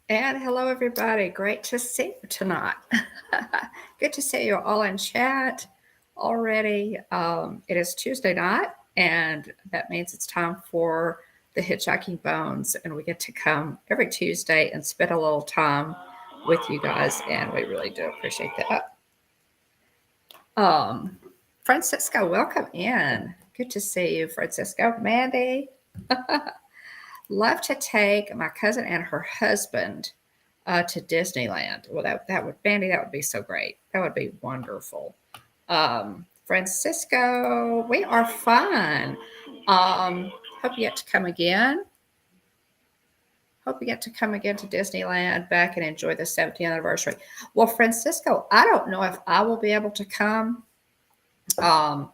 And hello, everybody. Great to see you tonight. Good to see you all in chat already. It is Tuesday night, and that means it's time for the Hitchhiking Bones. And we get to come every Tuesday and spend a little time with you guys, and we really do appreciate that. Um, Francisco, welcome in. Good to see you, Francisco. Mandy, love to take my cousin and her husband to Disneyland. Well, that would Mandy, that would be so great. That would be wonderful. Francisco, we are fine. Hope you get to come again. Hope you get to come again to Disneyland back and enjoy the 70th anniversary. Well, Francisco, I don't know if I will be able to come. Um,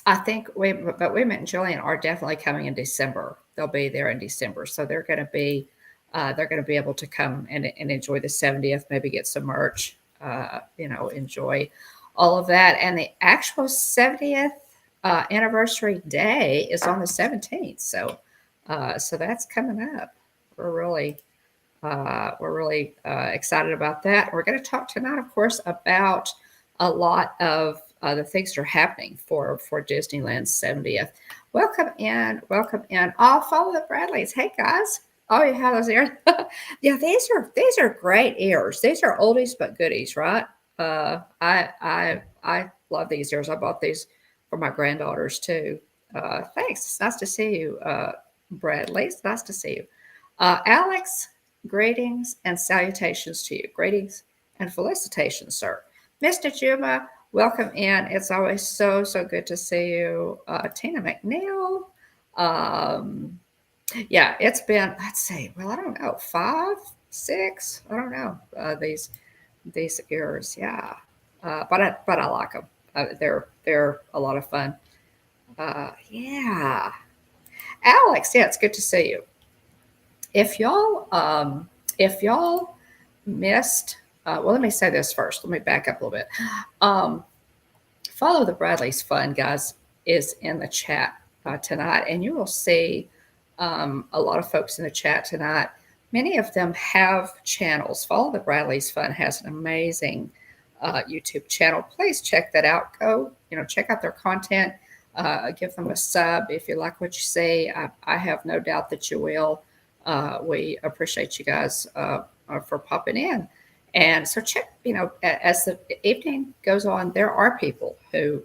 I think but we and Jillian are definitely coming in December. They'll be there in December, so they're going to be able to come and enjoy the 70th. Maybe get some merch. Enjoy all of that. And the actual 70th anniversary day is on the 17th. So that's coming up. We're really excited about that. We're going to talk tonight, of course, about a lot of the things that are happening for Disneyland's 70th. Welcome in, welcome in. I'll follow the Bradleys. Hey guys. Oh, you have those ears. Yeah, these are great ears. These are oldies but goodies, right? I love these ears. I bought these for my granddaughters too. Thanks. It's nice to see you, Bradley. It's nice to see you. Alex, greetings and salutations to you. Greetings and felicitations, sir. Mr. Juma, welcome in. It's always so good to see you. Tina McNeil. Yeah, it's been, let's see, well, I don't know, 5, 6, I don't know, these ears, yeah. But I like them. They're a lot of fun. Yeah. Alex, yeah, it's good to see you. If y'all missed, well, let me say this first. Let me back up a little bit. Follow the Bradley's Fun, guys, is in the chat tonight, and you will see a lot of folks in the chat tonight. Many of them have channels. Follow the Bradley's Fun has an amazing YouTube channel. Please check that out. Go, check out their content. Give them a sub if you like what you see. I have no doubt that you will. We appreciate you guys for popping in. And so check, as the evening goes on, there are people who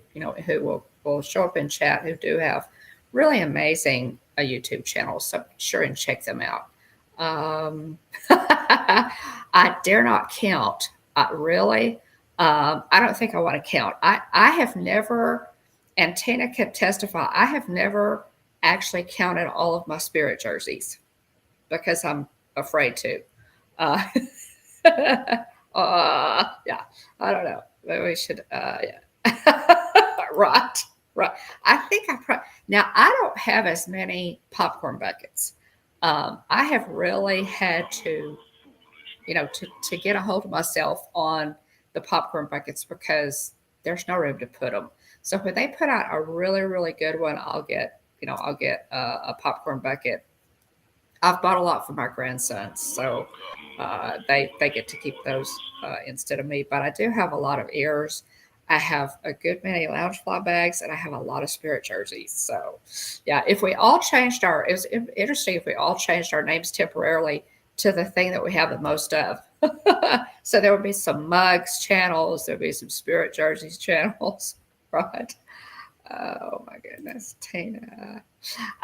will show up in chat who do have really amazing YouTube channels. So be sure and check them out. I dare not count. Really, I don't think I want to count. I have never, and Tina can testify, I have never actually counted all of my Spirit jerseys because I'm afraid to. Yeah, I don't know. Maybe we should, yeah. Right. I think now I don't have as many popcorn buckets. I have really had to, to get a hold of myself on the popcorn buckets because there's no room to put them. So when they put out a really good one, I'll get a popcorn bucket. I've bought a lot for my grandsons, so they get to keep those instead of me. But I do have a lot of ears. I have a good many Loungefly bags, and I have a lot of Spirit jerseys. So, yeah, if we all changed it was interesting if we all changed our names temporarily to the thing that we have the most of. So there would be some mugs channels, there would be some Spirit jerseys channels, right? Oh my goodness, Tina.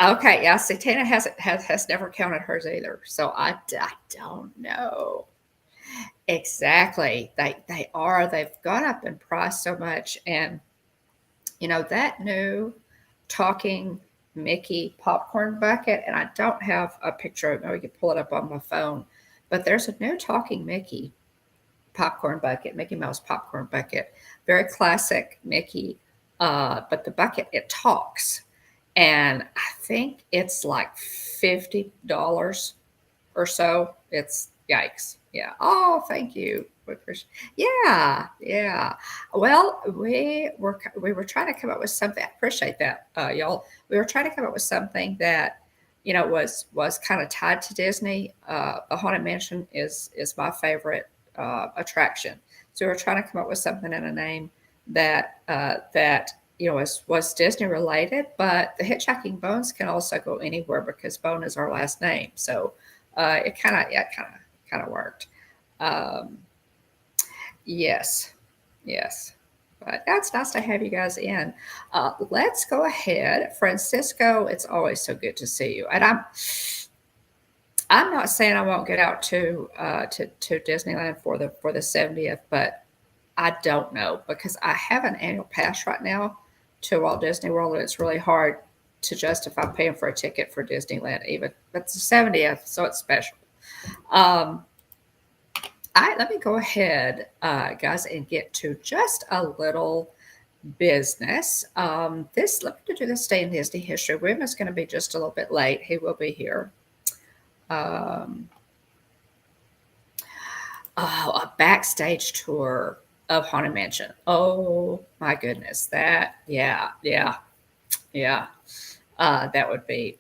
Okay, yeah. See, Tina has never counted hers either, so I don't know exactly. They've gone up in price so much, and that new talking Mickey popcorn bucket, and I don't have a picture of it. We can pull it up on my phone, but there's a new talking Mickey popcorn bucket, Mickey Mouse popcorn bucket, very classic Mickey. But the bucket, it talks. And I think it's like $50 or so. It's yikes. Yeah. Oh, thank you. Yeah. Well, we were trying to come up with something. I appreciate that, y'all. We were trying to come up with something that was kind of tied to Disney. The Haunted Mansion is my favorite attraction. So we're trying to come up with something in a name that was Disney related, but the Hitchhiking Bones can also go anywhere because Bone is our last name. So it kind of worked. Um, yes, yes. But that's nice to have you guys in. Let's go ahead, Francisco. It's always so good to see you. And I'm not saying I won't get out to Disneyland for the 70th, but I don't know because I have an annual pass right now to Walt Disney World, and it's really hard to justify paying for a ticket for Disneyland, even. But it's the 70th, so it's special. Um, let me go ahead, guys, and get to just a little business. Let me do this day in Disney history. William is going to be just a little bit late. He will be here. Um, a backstage tour of Haunted Mansion. Oh my goodness, yeah. That would be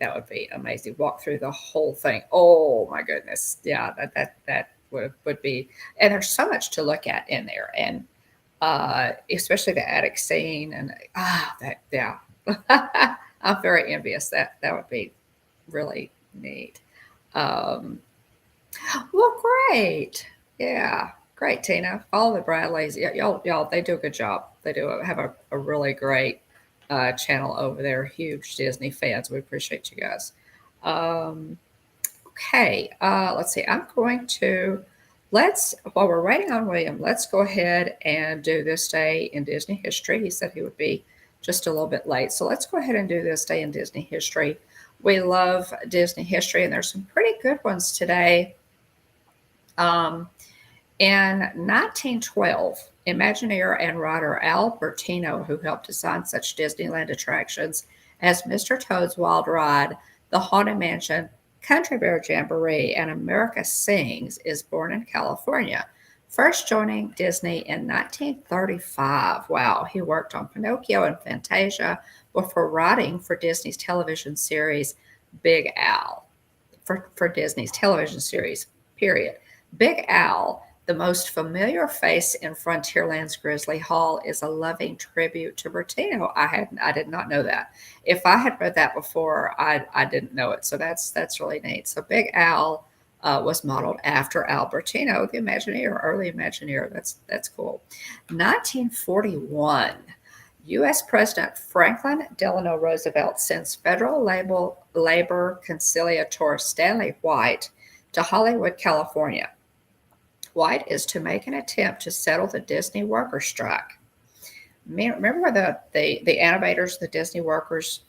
amazing. Walk through the whole thing. Oh my goodness, yeah. That would be. And there's so much to look at in there, and especially the attic scene, and that yeah. I'm very envious. That would be really neat. Um, well, great. Yeah, great, Tina. All the Bradleys, y'all, they do a good job. They do have a really great channel over there. Huge Disney fans. We appreciate you guys. Um, okay, let's see. While we're waiting on William, let's go ahead and do this day in Disney history. He said he would be just a little bit late. So let's go ahead and do this day in Disney history. We love Disney history, and there's some pretty good ones today. Um, in 1912, Imagineer and writer Al Bertino, who helped design such Disneyland attractions as Mr. Toad's Wild Ride, The Haunted Mansion, Country Bear Jamboree, and America Sings, is born in California. First joining Disney in 1935. Wow, he worked on Pinocchio and Fantasia before writing for Disney's television series Big Al. For Disney's television series, period. Big Al, the most familiar face in Frontierland's Grizzly Hall, is a loving tribute to Bertino. I did not know that. If I had read that before, I didn't know it. So that's really neat. So Big Al was modeled after Al Bertino, the Imagineer, early Imagineer. That's cool. 1941. U.S. President Franklin Delano Roosevelt sends federal labor conciliator Stanley White to Hollywood, California. White is to make an attempt to settle the Disney worker strike. Remember when the animators, the Disney workers,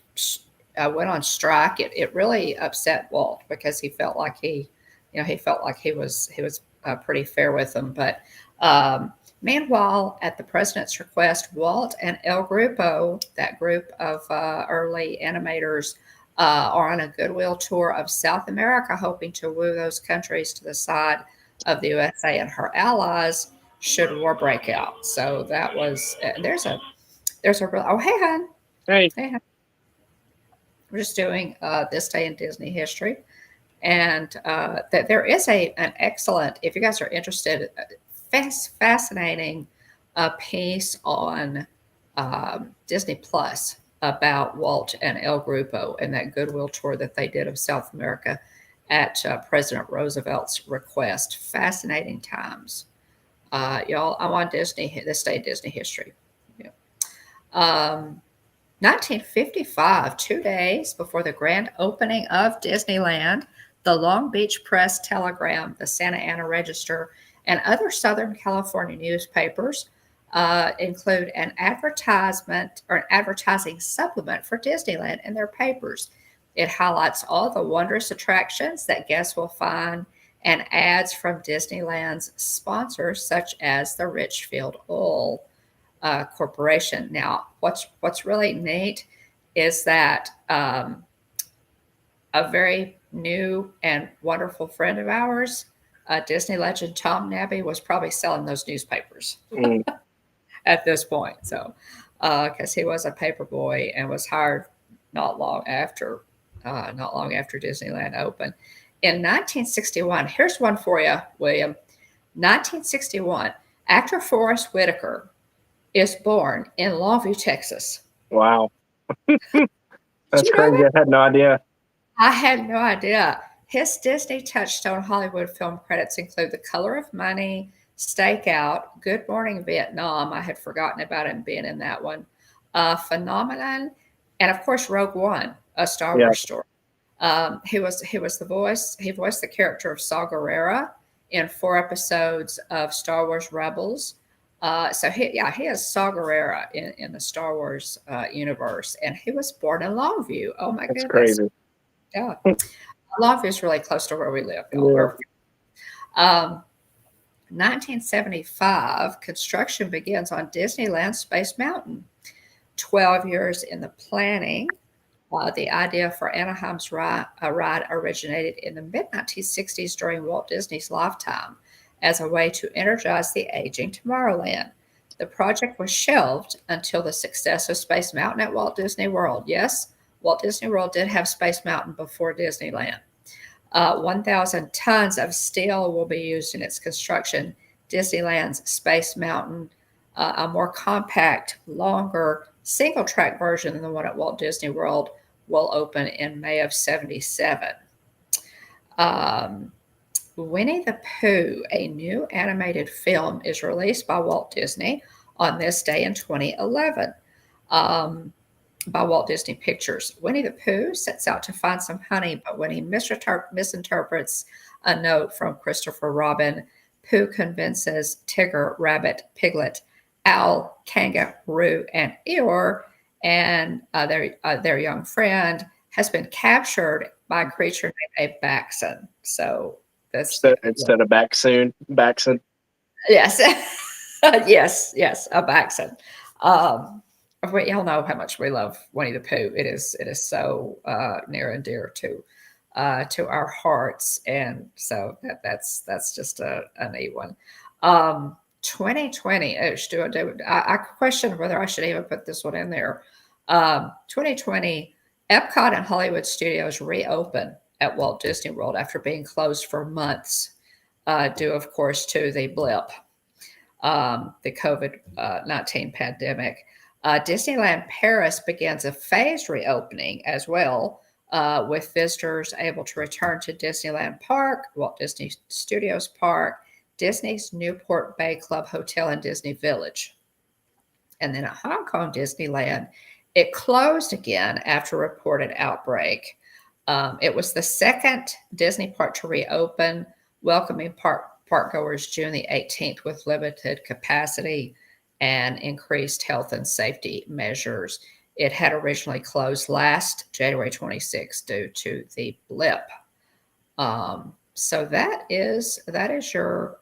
went on strike? It really upset Walt because he felt like he was pretty fair with them. But meanwhile, at the president's request, Walt and El Grupo, that group of early animators, are on a goodwill tour of South America, hoping to woo those countries to the side of the USA and her allies should war break out. So that was there's a real. Oh, hey, hon. Hey. Hey, hon. We're just doing this day in Disney history, and that there is an excellent. If you guys are interested, fascinating piece on Disney Plus about Walt and El Grupo and that goodwill tour that they did of South America at President Roosevelt's request. Fascinating times. Y'all, I'm on Disney, this day Disney history. Yeah. 1955, 2 days before the grand opening of Disneyland, the Long Beach Press Telegram, the Santa Ana Register, and other Southern California newspapers include an advertisement or an advertising supplement for Disneyland in their papers. It highlights all the wondrous attractions that guests will find and ads from Disneyland's sponsors, such as the Richfield Oil Corporation. Now, what's really neat is that a very new and wonderful friend of ours, Disney legend Tom Nabby, was probably selling those newspapers at this point. So, because he was a paper boy and was hired not long after not long after Disneyland opened. In 1961, here's one for you, William. 1961, actor Forrest Whitaker is born in Longview, Texas. Wow. Did That's you know crazy. that? I had no idea. I had no idea. His Disney Touchstone Hollywood film credits include The Color of Money, Stakeout, Good Morning Vietnam. I had forgotten about him being in that one. Phenomenon, and of course Rogue One, a Star Yeah, Wars story. He was the voice. He voiced the character of Saw Gerrera in 4 episodes of Star Wars Rebels. So he is Saw Gerrera in the Star Wars universe, and he was born in Longview. Oh my that's goodness, crazy. yeah. Longview is really close to where we live, y'all. Yeah. Um, 1975, construction begins on Disneyland Space Mountain. 12 years in the planning. The idea for Anaheim's ride originated in the mid 1960s during Walt Disney's lifetime as a way to energize the aging Tomorrowland. The project was shelved until the success of Space Mountain at Walt Disney World. Yes, Walt Disney World did have Space Mountain before Disneyland. 1,000 tons of steel will be used in its construction. Disneyland's Space Mountain, a more compact, longer, single track version than the one at Walt Disney World, will open in May of 77. Um, Winnie the Pooh, a new animated film, is released by Walt Disney on this day in 2011. Um, by Walt Disney Pictures. Winnie the Pooh sets out to find some honey, but when he misinterprets a note from Christopher Robin, Pooh convinces Tigger, Rabbit, Piglet, Owl, Kangaroo, and Eeyore, and their young friend has been captured by a creature named a Baxen. So that's Instead of back soon. yes, yes, a Baxen. Um, y'all know how much we love Winnie the Pooh. It is so near and dear to our hearts, and so that's just a neat one. 2020. I question whether I should even put this one in there. 2020, Epcot and Hollywood Studios reopen at Walt Disney World after being closed for months, due, of course, to the blip, the COVID-19 pandemic. Disneyland Paris begins a phased reopening as well, with visitors able to return to Disneyland Park, Walt Disney Studios Park, Disney's Newport Bay Club Hotel, and Disney Village. And then at Hong Kong Disneyland, it closed again after a reported outbreak. It was the second Disney park to reopen, welcoming parkgoers June the 18th with limited capacity and increased health and safety measures. It had originally closed last January 26th due to the blip. So that is your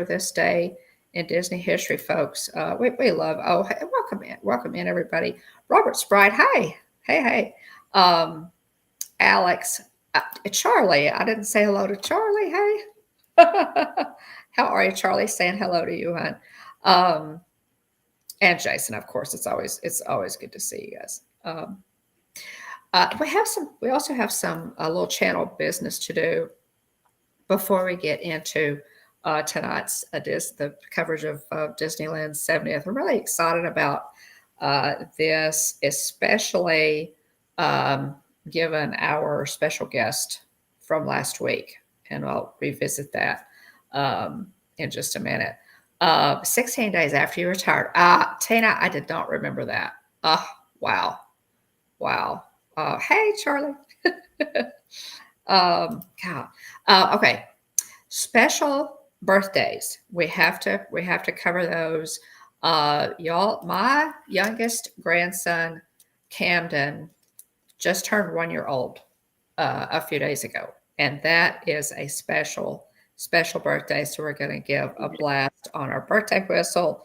this day in Disney history, folks. We love. Oh, hey, welcome in everybody. Robert Sprite, hi, hey. Alex, Charlie. I didn't say hello to Charlie. Hey, how are you, Charlie? Saying hello to you, hon. And Jason, of course. It's always good to see you guys. We also have some a little channel business to do before we get into tonight's the coverage of Disneyland's 70th. I'm really excited about this, especially given our special guest from last week, and I'll revisit that in just a minute. 16 days after you retired. Tina, I did not remember that. Wow. Hey, Charlie. God. Okay. Special birthdays. We have to cover those. Y'all, my youngest grandson, Camden, just turned 1 year old a few days ago. And that is a special birthday. So we're going to give a blast on our birthday whistle.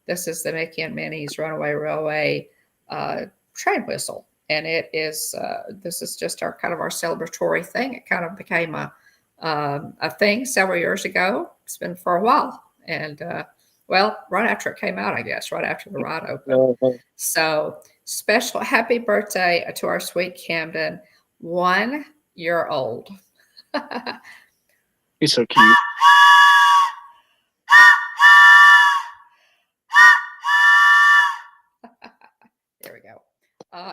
This is the Mickey and Minnie's Runaway Railway train whistle. And it is, this is just our kind of our celebratory thing. It kind of became a thing several years ago. It's been for a while. And, well, right after it came out, I guess, right after the ride opened. So special happy birthday to our sweet Camden, 1 year old. He's so cute. There we go.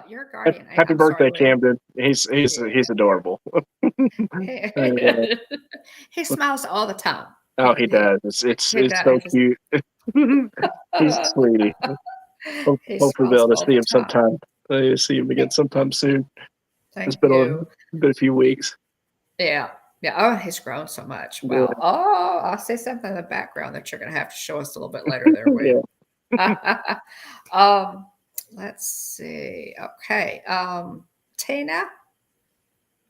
Your guardian. Happy I'm birthday, sorry, William. Camden. He's adorable. He smiles all the time. Oh, he does. It's He so does. cute. He's a sweetie. He Hopefully, be smiles able to all see the him time. sometime. See him again sometime soon. It's Thank been you. been a few weeks. Yeah. Yeah. Oh, he's grown so much. Yeah. Wow. Oh, I'll say something in the background that you're going to have to show us a little bit later there, William. Let's see. Okay. Tina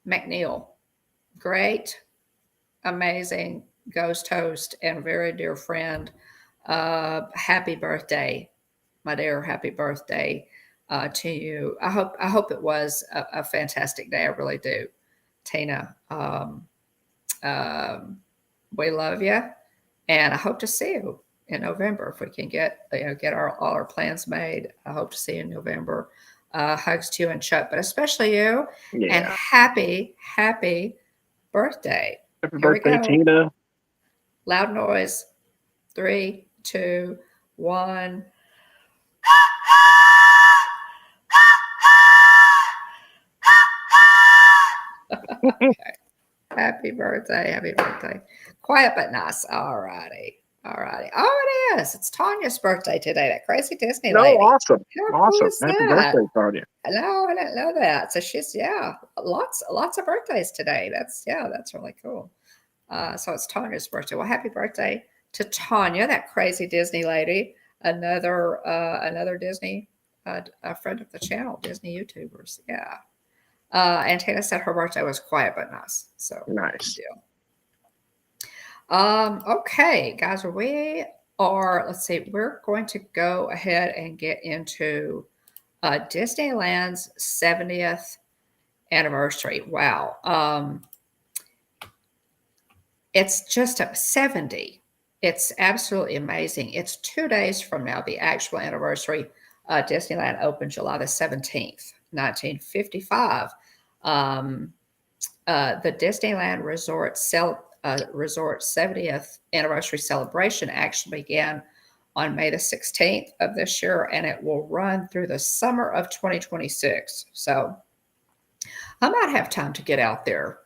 McNeil, great, amazing ghost host and very dear friend. Happy birthday, my dear. Happy birthday to you. I hope it was a fantastic day. I really do, Tina. We love you, and I hope to see you in November if we can get all our plans made. I hope to see you in November. Hugs to you and Chuck, but especially you. Yeah. And happy birthday. Happy Here we birthday, go. Tina. Loud noise. 3, 2, 1. Okay. Happy birthday. Happy birthday. Quiet but nice. All righty. All righty. Oh, it is. It's Tanya's birthday today. That crazy Disney lady. Awesome. How cool Awesome. is Happy that? birthday, Tanya. No, I didn't know that. So she's lots of birthdays today. That's really cool. So it's Tanya's birthday. Well, happy birthday to Tanya, that crazy Disney lady. Another Disney, a friend of the channel, Disney YouTubers. Yeah. And Tina said her birthday was quiet but nice. So nice. Okay, guys, let's see, we're going to go ahead and get into Disneyland's 70th anniversary. Wow. It's just 70. It's absolutely amazing. It's 2 days from now, the actual anniversary. Disneyland opened July the 17th, 1955. The Disneyland Resort 70th anniversary celebration actually began on May the 16th of this year, and it will run through the summer of 2026. So I might have time to get out there,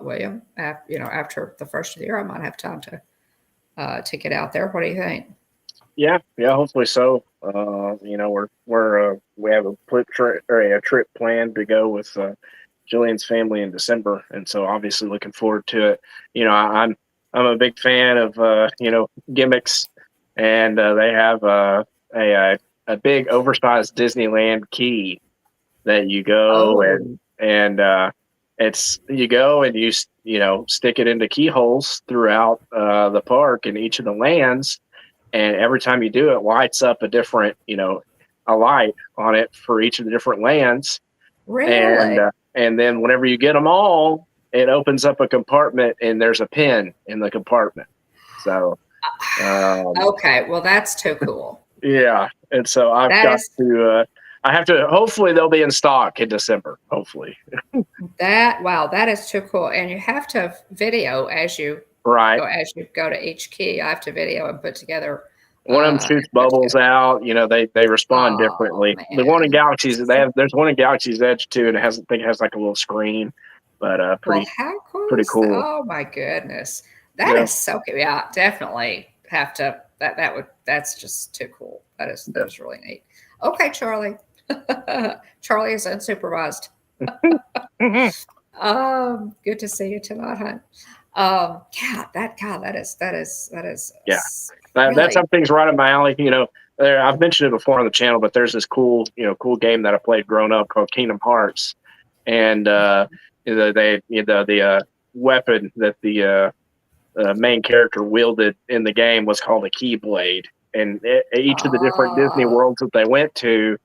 William. After the first of the year, I might have time to get out there. What do you think? Yeah, hopefully so. We have a trip planned to go with Jillian's family in December, and so obviously looking forward to it. I'm a big fan of gimmicks, and they have a big oversized Disneyland key that you go and it's you go and you stick it into keyholes throughout the park in each of the lands, and every time you do it, lights up a different a light on it for each of the different lands. Really? And then whenever you get them all, it opens up a compartment and there's a pin in the compartment. So, okay. Well, that's too cool. Yeah. And so I have to, hopefully they'll be in stock in December, hopefully. That is too cool. And you have to video as you go to each key. I have to video and put together. One of them shoots bubbles out. They respond differently. Man. The one in Galaxy's there's one in Galaxy's Edge too, and it has like a little screen, but pretty cool. Oh my goodness, that is so cool. Yeah, definitely have to. That's just too cool. That is really neat. Okay, Charlie. Charlie is unsupervised. Good to see you tonight, hon. That is. Yeah. That something's right up my alley. I've mentioned it before on the channel, but there's this cool game that I played growing up called Kingdom Hearts, and the weapon that the main character wielded in the game was called a Keyblade, and each of the different Disney worlds that they went to,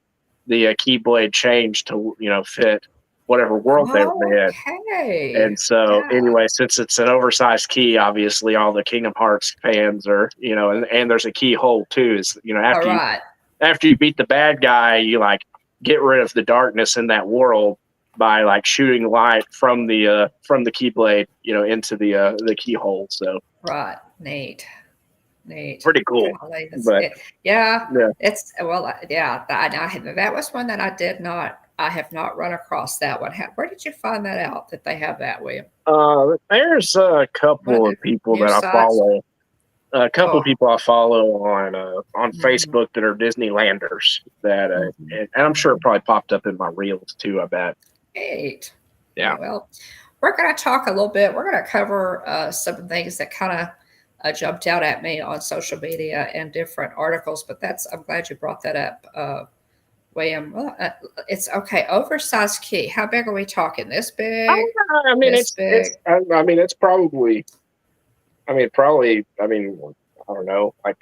the Keyblade changed to fit whatever world they were in. And so anyway, since it's an oversized key, obviously all the Kingdom Hearts fans are, and there's a keyhole too, is, after you beat the bad guy, you get rid of the darkness in that world by like shooting light from the keyblade, into the keyhole. So Right. Neat. pretty cool. Golly, But yeah, yeah, it's well, yeah. That was one that I have not run across that one. Where did you find that out that they have that, William? there's a One of couple the of people that news I sites? follow. A couple of Oh, people I follow on mhm, Facebook that are Disneylanders that, mhm, and I'm sure it mhm. probably popped up in my reels too. I bet. Neat. Yeah. Well, we're going to talk a little bit. We're going to cover some things that kind of jumped out at me on social media and different articles. But I'm glad you brought that up, William. Well, it's okay. Oversized key. How big are we talking? This big? I mean, This big? I mean, it's probably. Probably. I don't know. Like,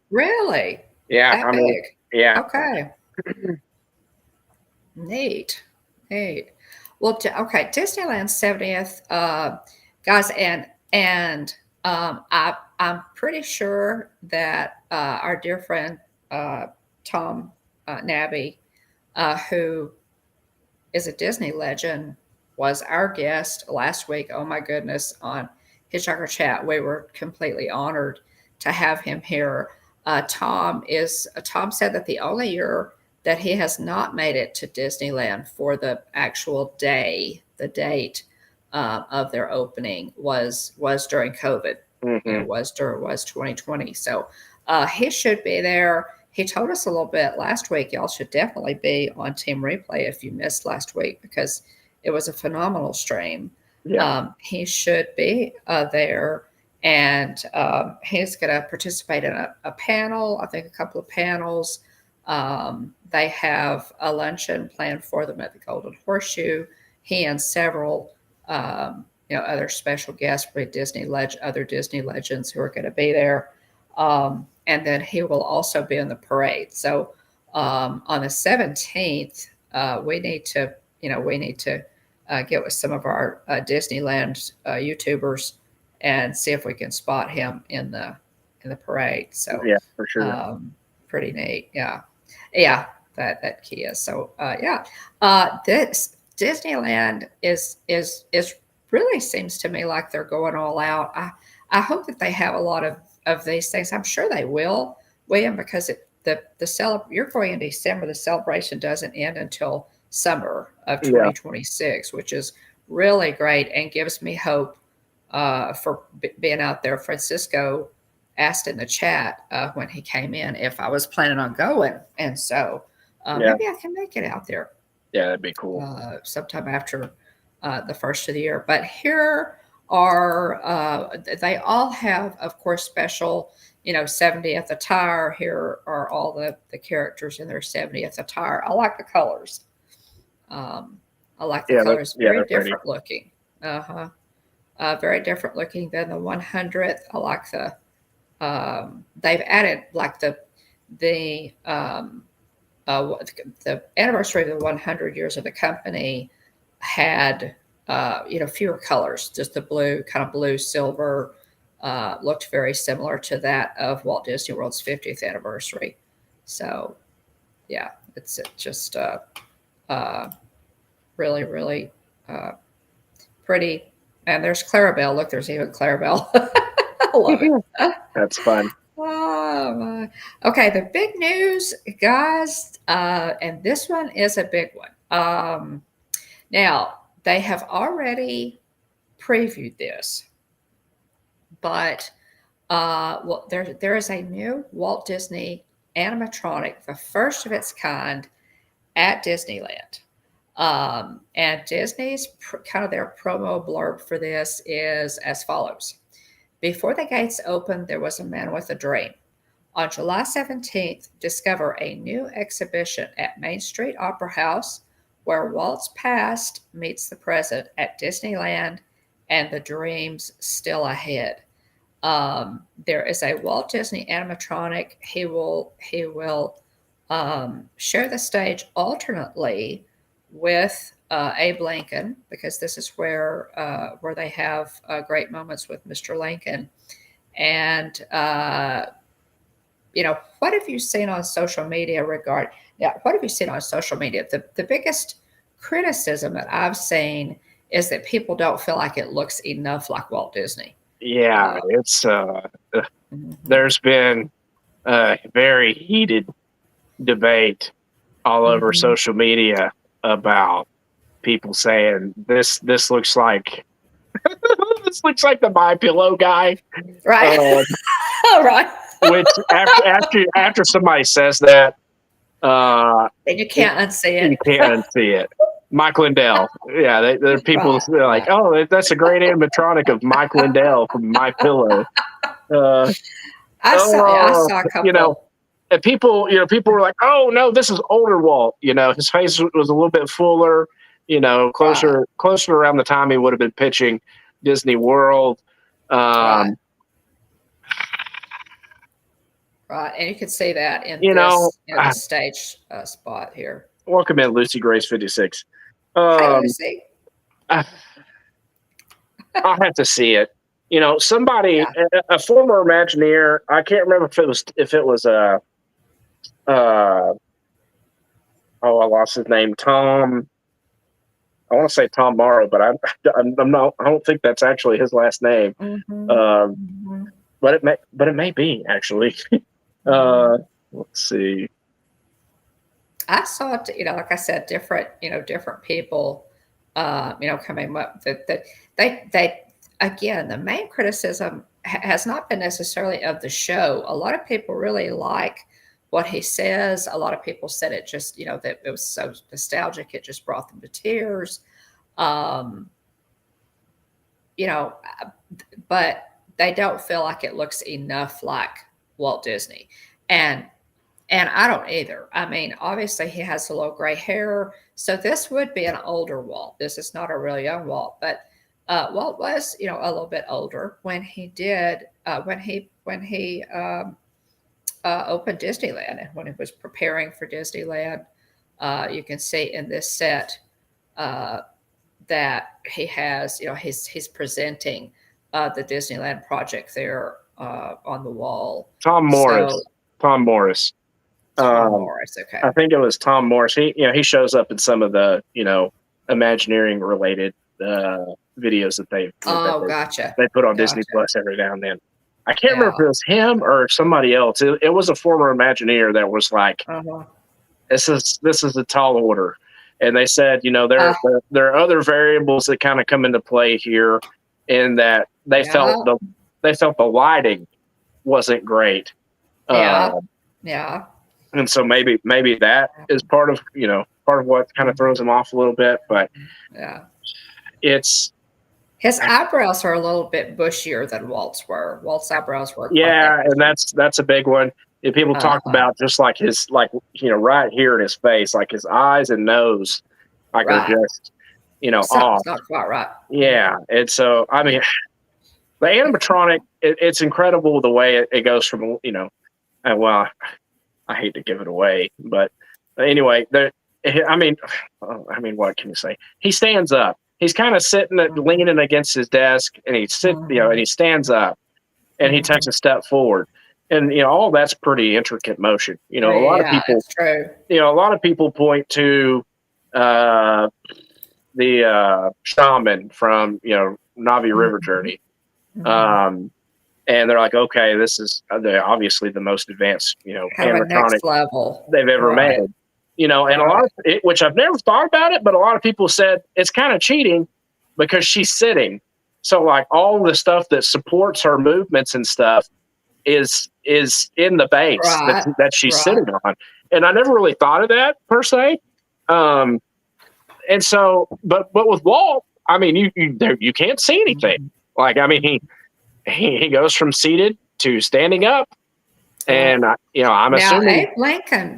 Really? yeah. That big? Yeah. Okay. Neat. Neat. Well, okay. Disneyland 70th, guys, I'm pretty sure that our dear friend Tom Nabby, who is a Disney legend, was our guest last week. Oh my goodness, on Hitchhiker Chat, we were completely honored to have him here. Tom said that the only year that he has not made it to Disneyland for the actual day, the date of their opening was during COVID. Hmm. Was 2020. So he should be there. He told us a little bit last week. Y'all should definitely be on Team Replay if you missed last week because it was a phenomenal stream. Yeah. He should be there, and he's going to participate in a panel. I think a couple of panels. They have a luncheon planned for them at the Golden Horseshoe. He and several other special guests with other Disney legends who are going to be there. And then he will also be in the parade. So on the 17th, we need to get with some of our Disneyland YouTubers and see if we can spot him in the parade. So Yeah, for sure. pretty neat. Yeah, yeah. That key is so yeah. This Disneyland is really seems to me like they're going all out. I hope that they have a lot of these things. I'm sure they will, William, because you're going in December. The celebration doesn't end until summer of Yeah. 2026, which is really great and gives me hope for being out there. Francisco asked in the chat when he came in if I was planning on going, and so Yeah. maybe I can make it out there Yeah, that'd be cool. sometime after the first of the year. But here are they all have, of course, special 70th attire. Here are all the characters in their 70th attire. I like the colors. I like the Yeah, colors. Very they're pretty. different looking. Uh-huh. Very different looking than the 100th. I like they've added like the the anniversary of the 100 years of the company had fewer colors, just the blue, kind of blue silver, looked very similar to that of Walt Disney World's 50th anniversary. So yeah, it's just uh, really, really pretty. And there's Clarabelle. Look, there's even Clarabelle. I love it. That's fun. Oh my. Okay, the big news, guys, and this one is a big one. Now, they have already previewed this, but well, there is a new Walt Disney animatronic, the first of its kind, at Disneyland. And Disney's kind of their promo blurb for this is as follows. Before the gates opened, there was a man with a dream. On July 17th, discover a new exhibition at Main Street Opera House where Walt's past meets the present at Disneyland and the dreams still ahead. There is a Walt Disney animatronic. He will share the stage alternately with Abe Lincoln because this is where they have great moments with Mr. Lincoln. And what have you seen on social media regarding? Yeah. What have you seen on social media? The biggest criticism that I've seen is that people don't feel like it looks enough like Walt Disney. Yeah, Uh, it's mhm, there's been a very heated debate all over mhm. social media about people saying this looks like this looks like the My Pillow guy. Right. Um, All right. which after somebody says that, uh, And you it, can't unsee you it. can't unsee it. Mike Lindell, yeah, there are people Right. who are like, Right. oh, that's a great animatronic of Mike Lindell from My Pillow. Uh, I oh, saw a you know, couple. and people were like, oh no, this is older Walt. His face was a little bit fuller. Right. Closer around the time he would have been pitching Disney World. Right. Um, Right. And you can see that in you know, this, the stage spot here. welcome in Lucy Grace 56. Hey, Um, Lucy. I, I'll have to see it. Somebody, Yeah. a former Imagineer. I can't remember if it was uh, oh, I lost his name. Tom. I want to say Tom Morrow, but I'm not. I don't think that's actually his last name. Hmm. Um, Hmm. but it may be actually. Hmm. uh, let's see. I saw it, like I said, different people, coming up that they again, the main criticism has not been necessarily of the show. A lot of people really like what he says. A lot of people said it just, that it was so nostalgic, it just brought them to tears. Um, you know, but they don't feel like it looks enough like Walt Disney. And I don't either. I mean, obviously he has a little gray hair, so this would be an older Walt. This is not a real young Walt, but Walt was, a little bit older when he did when he opened Disneyland and when he was preparing for Disneyland. You can see in this set uh, that he has, he's presenting the Disneyland project there on the wall. Tom So Morris. Tom Morris. Tom Um, Morris, okay. I think it was Tom Morris. He shows up in some of the Imagineering related videos that Oh, gotcha. they put on Disney Gotcha. Plus every now and then. I can't remember Yeah. if it was him or somebody else. It was a former Imagineer that was like, Uh-huh. this is a tall order, and they said, Uh, there are other variables that kind of come into play here, in that yeah. they felt the lighting wasn't great. Yeah. Uh, Yeah. and so maybe that is part of what kind of throws him off a little bit, but Yeah. it's His eyebrows are a little bit bushier than Walt's were. Walt's eyebrows were quite that yeah, and bushy. that's a big one. And people talk Uh-huh. about just like his right here in his face, like his eyes and nose, like are Right. just Something's off. not quite right. Yeah, and so I mean, the animatronic, it's incredible the way it goes from well, I hate to give it away, but anyway, what can you say? He stands up. He's kind of Mhm. leaning against his desk, and and Mhm. he stands up, and he takes Mhm. a step forward, and all that's pretty intricate motion. Yeah, it's true. A lot of people point to uh, the shaman from Navi River Mhm. Journey. Mhm. Um, and they're like, okay, this is obviously the most advanced, Kind of a animatronic next level. they've ever Right. made. And a lot Right. of it, which I've never thought about it, but a lot of people said it's kind of cheating because she's sitting. So like all the stuff that supports her movements and stuff is in the base Right. that she's Right. sitting on. And I never really thought of that per se. Um, and so, but with Walt, I mean, you can't see anything. Mhm. Like, I mean, he goes from seated to standing up, Right. and I'm Now, assuming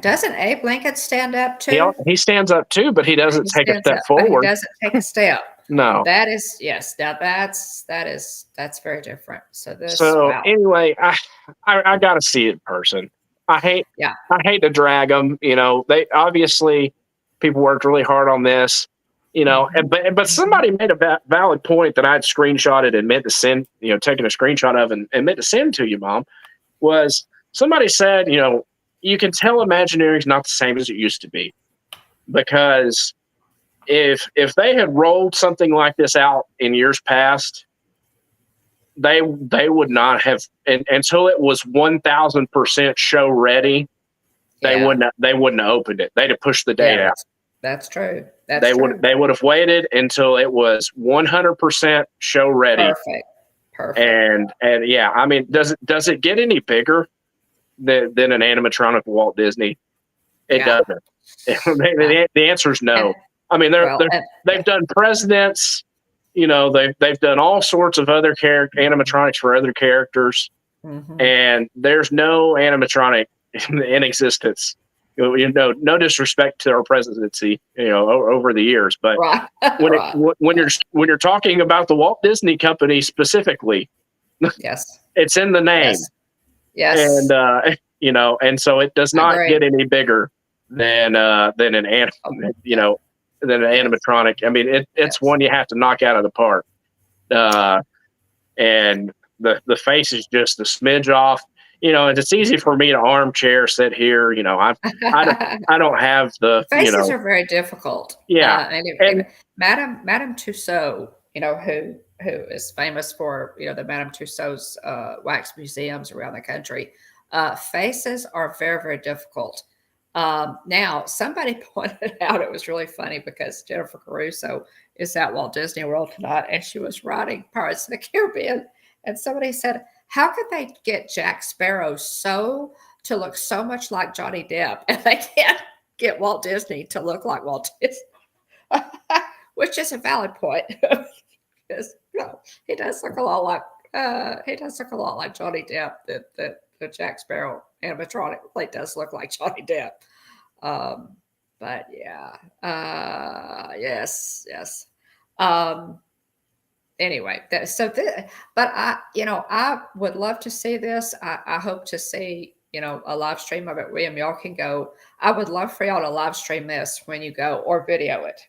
Doesn't Abe Lincoln stand up he too? he stands up too, but he doesn't He take a stands step up, but he forward. doesn't take a step. No. That is, yes. Now that's very different. So So wow. anyway, I got to see it in person. I hate Yeah. I hate to drag them. They obviously people worked really hard on this. Mhm. But Mhm. somebody made a valid point that I'd screenshotted and meant to send. Taking a screenshot of and meant to send to you, Mom. Was somebody said, you can tell Imagineering's not the same as it used to be, because if they had rolled something like this out in years past, they would not have, until it was 1,000% show ready. They wouldn't have opened it. They'd have pushed the date out. That's true. They would have waited until it was 100% show ready. Perfect. And yeah, I mean, does it get any bigger than an animatronic Walt Disney? It doesn't. The answer is no. I mean, they've done presidents. You know, they've done all sorts of other animatronics for other characters, and there's no animatronic in existence. You know, no disrespect to our presidency, you know, over the years, but when you're talking about the Walt Disney Company specifically, yes, it's in the name. Yes. And you know, and so it does not get any bigger than an you know, than an animatronic. I mean, it's one you have to knock out of the park. And the face is just a smidge off. You know, and it's easy for me to armchair sit here. You know, I don't have the faces are very difficult. Yeah, and Madame Tussauds, you know, who is famous for, you know, the Madame Tussauds wax museums around the country. Faces are very, very difficult. Now, somebody pointed out, it was really funny because Jennifer Caruso is at Walt Disney World tonight, and she was writing Pirates of the Caribbean, and somebody said, how could they get Jack Sparrow to look so much like Johnny Depp, and they can't get Walt Disney to look like Walt Disney? Which is a valid point, because, you know, he does look a lot like Johnny Depp. The Jack Sparrow animatronic really does look like Johnny Depp. But yeah, yes. Anyway, but I would love to see this. I hope to see, you know, a live stream of it. William, y'all can go. I would love for y'all to live stream this when you go, or video it.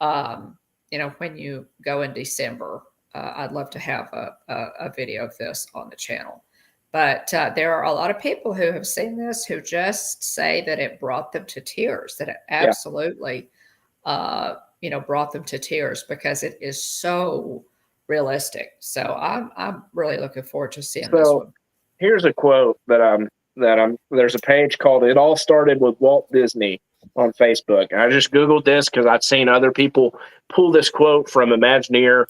You know, when you go in December, I'd love to have a video of this on the channel. But there are a lot of people who have seen this who just say that it brought them to tears, that it absolutely, you know, brought them to tears because it is so realistic. So I'm really looking forward to seeing this one. Here's a quote there's a page called "It All Started with Walt Disney" on Facebook. And I just Googled this because I'd seen other people pull this quote from Imagineer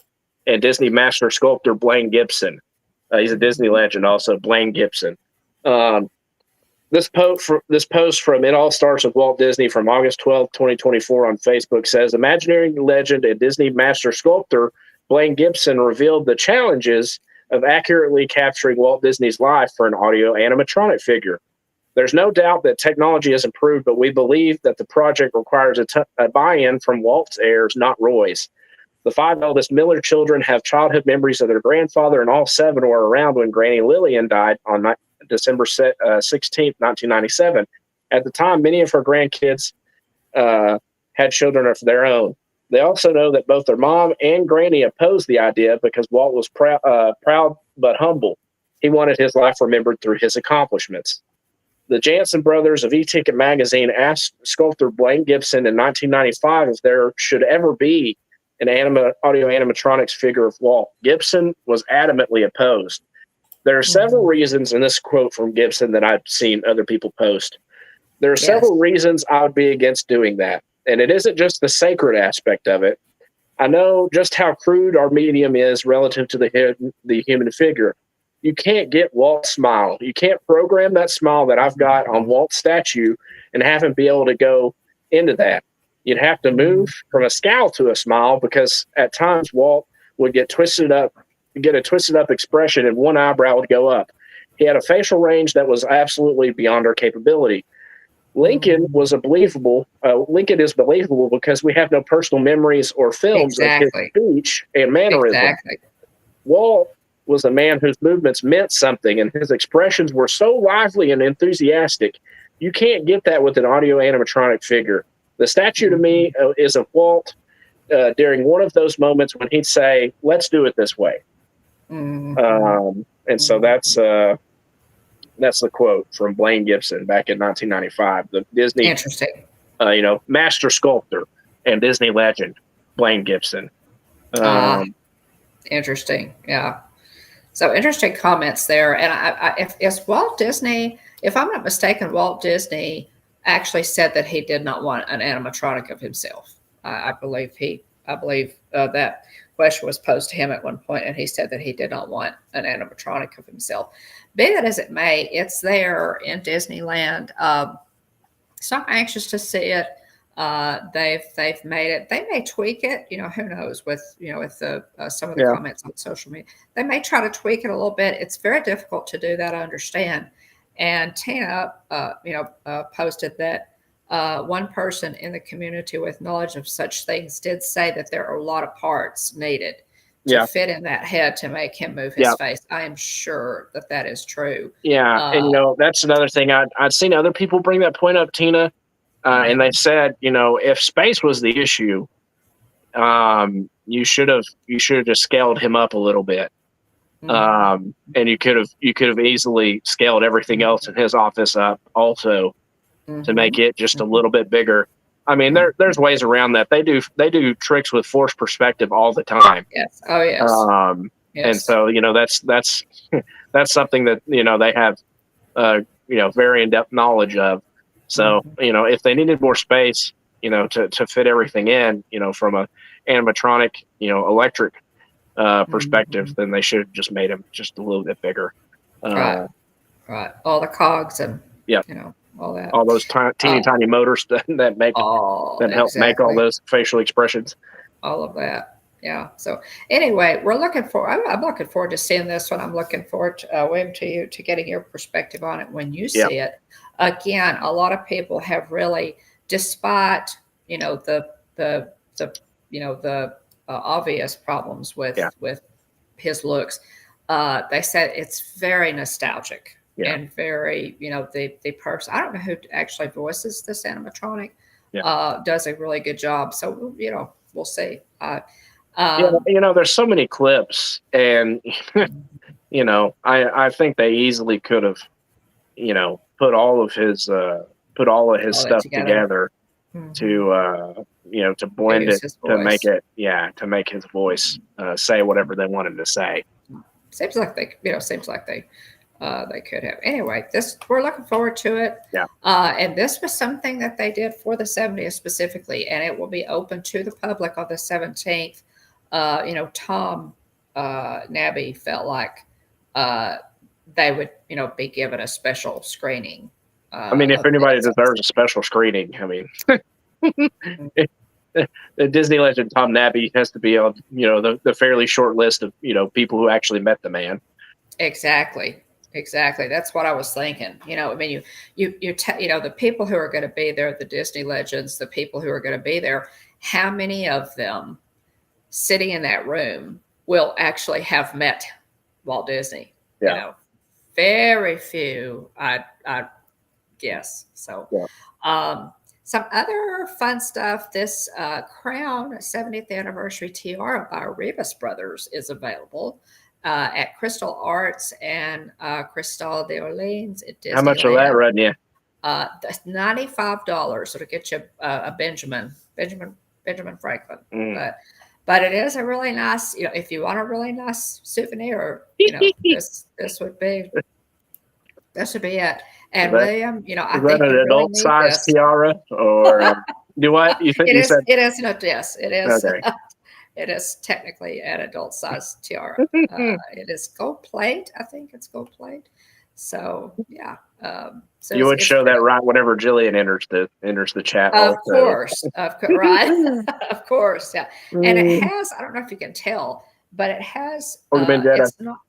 and Disney master sculptor Blaine Gibson. He's a Disney legend also, Blaine Gibson. This post from It All Starts with Walt Disney from August 12, 2024 on Facebook says, Imagineering legend and Disney master sculptor Blaine Gibson revealed the challenges of accurately capturing Walt Disney's life for an audio animatronic figure. There's no doubt that technology has improved, but we believe that the project requires a buy-in from Walt's heirs, not Roy's. The 5 eldest Miller children have childhood memories of their grandfather, and all 7 were around when Granny Lillian died on December 16th, 1997. At the time, many of her grandkids had children of their own. They also know that both their mom and Granny opposed the idea because Walt was proud but humble. He wanted his life remembered through his accomplishments. The Jansen brothers of E-Ticket magazine asked sculptor Blaine Gibson in 1995 if there should ever be an audio animatronics figure of Walt. Gibson was adamantly opposed. There are several reasons in this quote from Gibson that I've seen other people post. There are several reasons I would be against doing that. And it isn't just the sacred aspect of it. I know just how crude our medium is relative to the human figure. You can't get Walt's smile. You can't program that smile that I've got on Walt's statue and have him be able to go into that. You'd have to move from a scowl to a smile because at times Walt would get a twisted up expression and one eyebrow would go up. He had a facial range that was absolutely beyond our capability. Lincoln is believable because we have no personal memories or films of his speech and mannerism. Exactly. Walt was a man whose movements meant something, and his expressions were so lively and enthusiastic. You can't get that with an audio animatronic figure. The statue to me is of Walt during one of those moments when he'd say, "Let's do it this way." And so that's That's the quote from Blaine Gibson back in 1995. The Disney, Interesting. Master sculptor and Disney legend, Blaine Gibson. Ah, interesting. Yeah. So interesting comments there. And if Walt Disney, if I'm not mistaken, Walt Disney actually said that he did not want an animatronic of himself. I believe that question was posed to him at one point, and he said that he did not want an animatronic of himself. Be that as it may, it's there in Disneyland. So I'm anxious to see it. They've made it. They may tweak it. Who knows with the some of the comments on social media. They may try to tweak it a little bit. It's very difficult to do that. I understand. And Tina, posted that one person in the community with knowledge of such things did say that there are a lot of parts needed to fit in that head to make him move his face. I am sure that is true. Yeah, and that's another thing. I'd seen other people bring that point up, Tina. And they said, if space was the issue, you should have just scaled him up a little bit, and you could have easily scaled everything else in his office up also to make it just a little bit bigger. I mean, there's ways around that. They do tricks with forced perspective all the time. Yes. Oh yes. Yes. And so that's that's something that they have very in-depth knowledge of. So, if they needed more space, to fit everything in, from a animatronic, electric perspective, then they should have just made them just a little bit bigger. Right. All the cogs and all that. All those teeny tiny motors that help make all those facial expressions. All of that. Yeah. So anyway, I'm looking forward to seeing this one. I'm looking forward, William, to getting your perspective on it when you see it. Again, a lot of people have really, despite the obvious problems with his looks, they said it's very nostalgic and very the person, I don't know who actually voices this animatronic, does a really good job. So we'll see. There's so many clips, and I think they easily could have put all of his stuff together to blend it to make it to make his voice say whatever they wanted to say. Seems like they could have. Anyway, we're looking forward to it. And this was something that they did for the 70th specifically, and it will be open to the public on the 17th. Tom Nabby felt like they would, be given a special screening. I mean, if anybody deserves a special screening, I mean, the Disney legend Tom Nabby has to be on, the fairly short list of, people who actually met the man. Exactly. That's what I was thinking. I mean, the people who are going to be there, the Disney legends, the people who are going to be there, how many of them sitting in that room will actually have met Walt Disney? Very few, I guess. So, some other fun stuff. This Crown 70th Anniversary Tiara by Rivas Brothers is available at Crystal Arts and Cristal d'Orleans at Disneyland. How much will that run you? That's $95. It'll get you a Benjamin Franklin. But it is a really nice, if you want a really nice souvenir, this would be it. And William, I think an adult size tiara, or do what you think? It is. It is. Okay. It is technically an adult size tiara. It is gold plate. I think it's gold plate. So yeah. So you would show that right whenever Jillian enters the chat. Of course, right? Of course, yeah. And it has. I don't know if you can tell, but it has. It's not.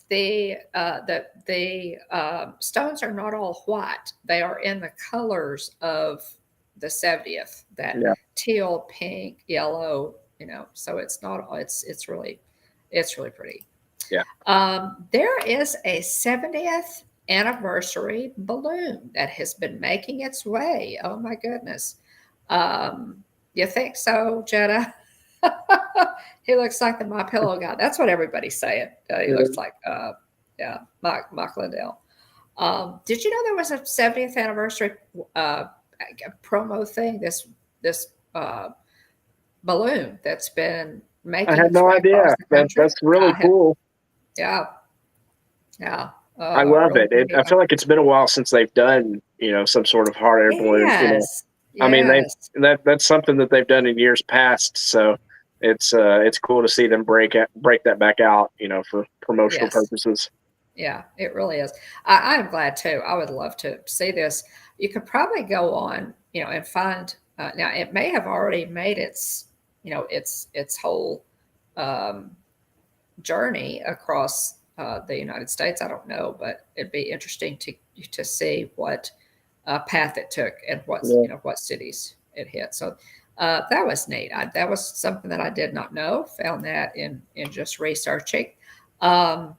The stones are not all white. They are in the colors of the 70th. That teal, pink, yellow. So it's not. It's really pretty. Yeah. There is a 70th anniversary balloon that has been making its way. Oh my goodness. You think so, Jetta? He looks like the My Pillow guy. That's what everybody's saying. He looks like Mike Lindell. Did you know there was a 70th anniversary uh, promo thing? This balloon that's been I making had its no way across idea. the country. That's really I have, cool. yeah, yeah, I love really, it. really. I feel like it's been a while since they've done, some sort of hot air balloon. Yes, I mean, yes, that's something that they've done in years past. So it's cool to see them break that back out, for promotional yes. purposes. Yeah, it really is. I'm glad too. I would love to see this. You could probably go on, and find. Now, it may have already made its whole um, journey across the United States. I don't know, but it'd be interesting to see what path it took and Yeah. what cities it hit. So that was neat. That was something that I did not know. Found that in just researching. Um,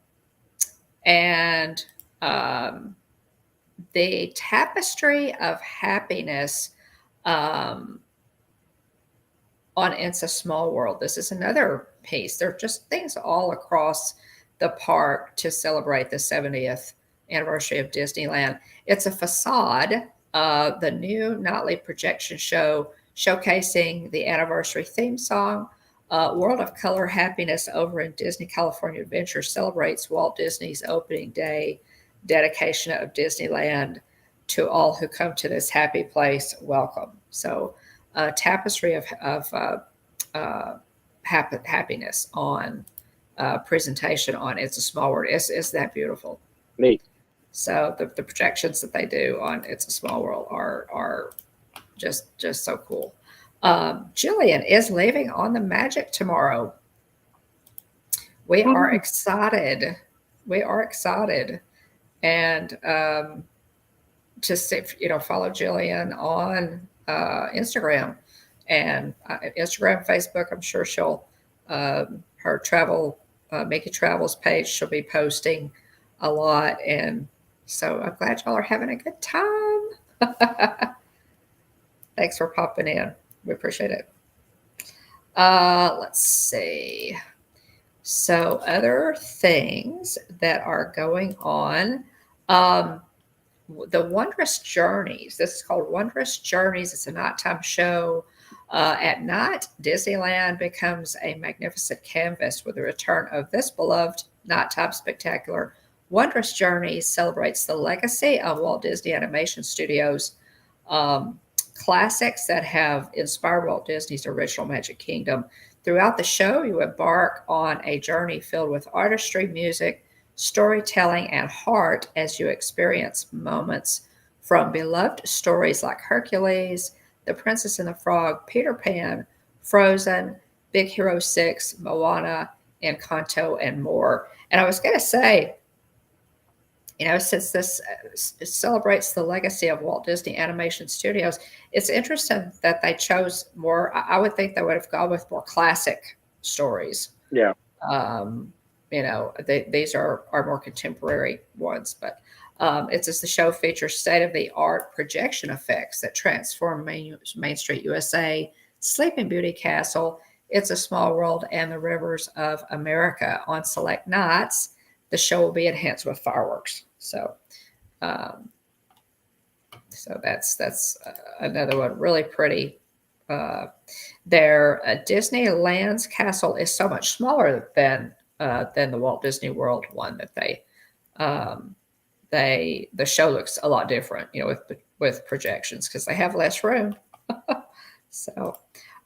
and um, the tapestry of happiness um, on It's a Small World. This is another piece. There are just things all across the park to celebrate the 70th anniversary of Disneyland. It's a facade. The new nightly projection show showcasing the anniversary theme song. World of Color Happiness over in Disney California Adventure celebrates Walt Disney's opening day dedication of Disneyland to all who come to this happy place. Welcome. So tapestry of happiness on presentation on It's a Small World. Is that beautiful? Neat. So the projections that they do on It's a Small World are just so cool. Jillian is leaving on the Magic tomorrow. We are excited. We are excited, and just follow Jillian on Instagram and Instagram, Facebook. I'm sure she'll her travel Mickey Travels page. She'll be posting a lot, and so I'm glad y'all are having a good time. Thanks for popping in. We appreciate it. Let's see. So other things that are going on. Um, the Wondrous Journeys. This is called Wondrous Journeys. It's a nighttime show. At night, Disneyland becomes a magnificent canvas with the return of this beloved nighttime spectacular. Wondrous Journeys celebrates the legacy of Walt Disney Animation Studios um, classics that have inspired Walt Disney's original Magic Kingdom. Throughout the show, you embark on a journey filled with artistry, music, storytelling, and heart as you experience moments from beloved stories like Hercules, The Princess and the Frog, Peter Pan, Frozen, Big Hero 6, Moana, Encanto, and more. And I was going to say, since this celebrates the legacy of Walt Disney Animation Studios, it's interesting that they chose more. I would think they would have gone with more classic stories. Yeah. These are more contemporary ones, but it's as the show features state-of-the-art projection effects that transform Main Street USA, Sleeping Beauty Castle, It's a Small World, and the Rivers of America. On select nights, the show will be enhanced with fireworks. So that's another one, really pretty. Their Disneyland's castle is so much smaller than the Walt Disney World one that the show looks a lot different, with projections because they have less room. So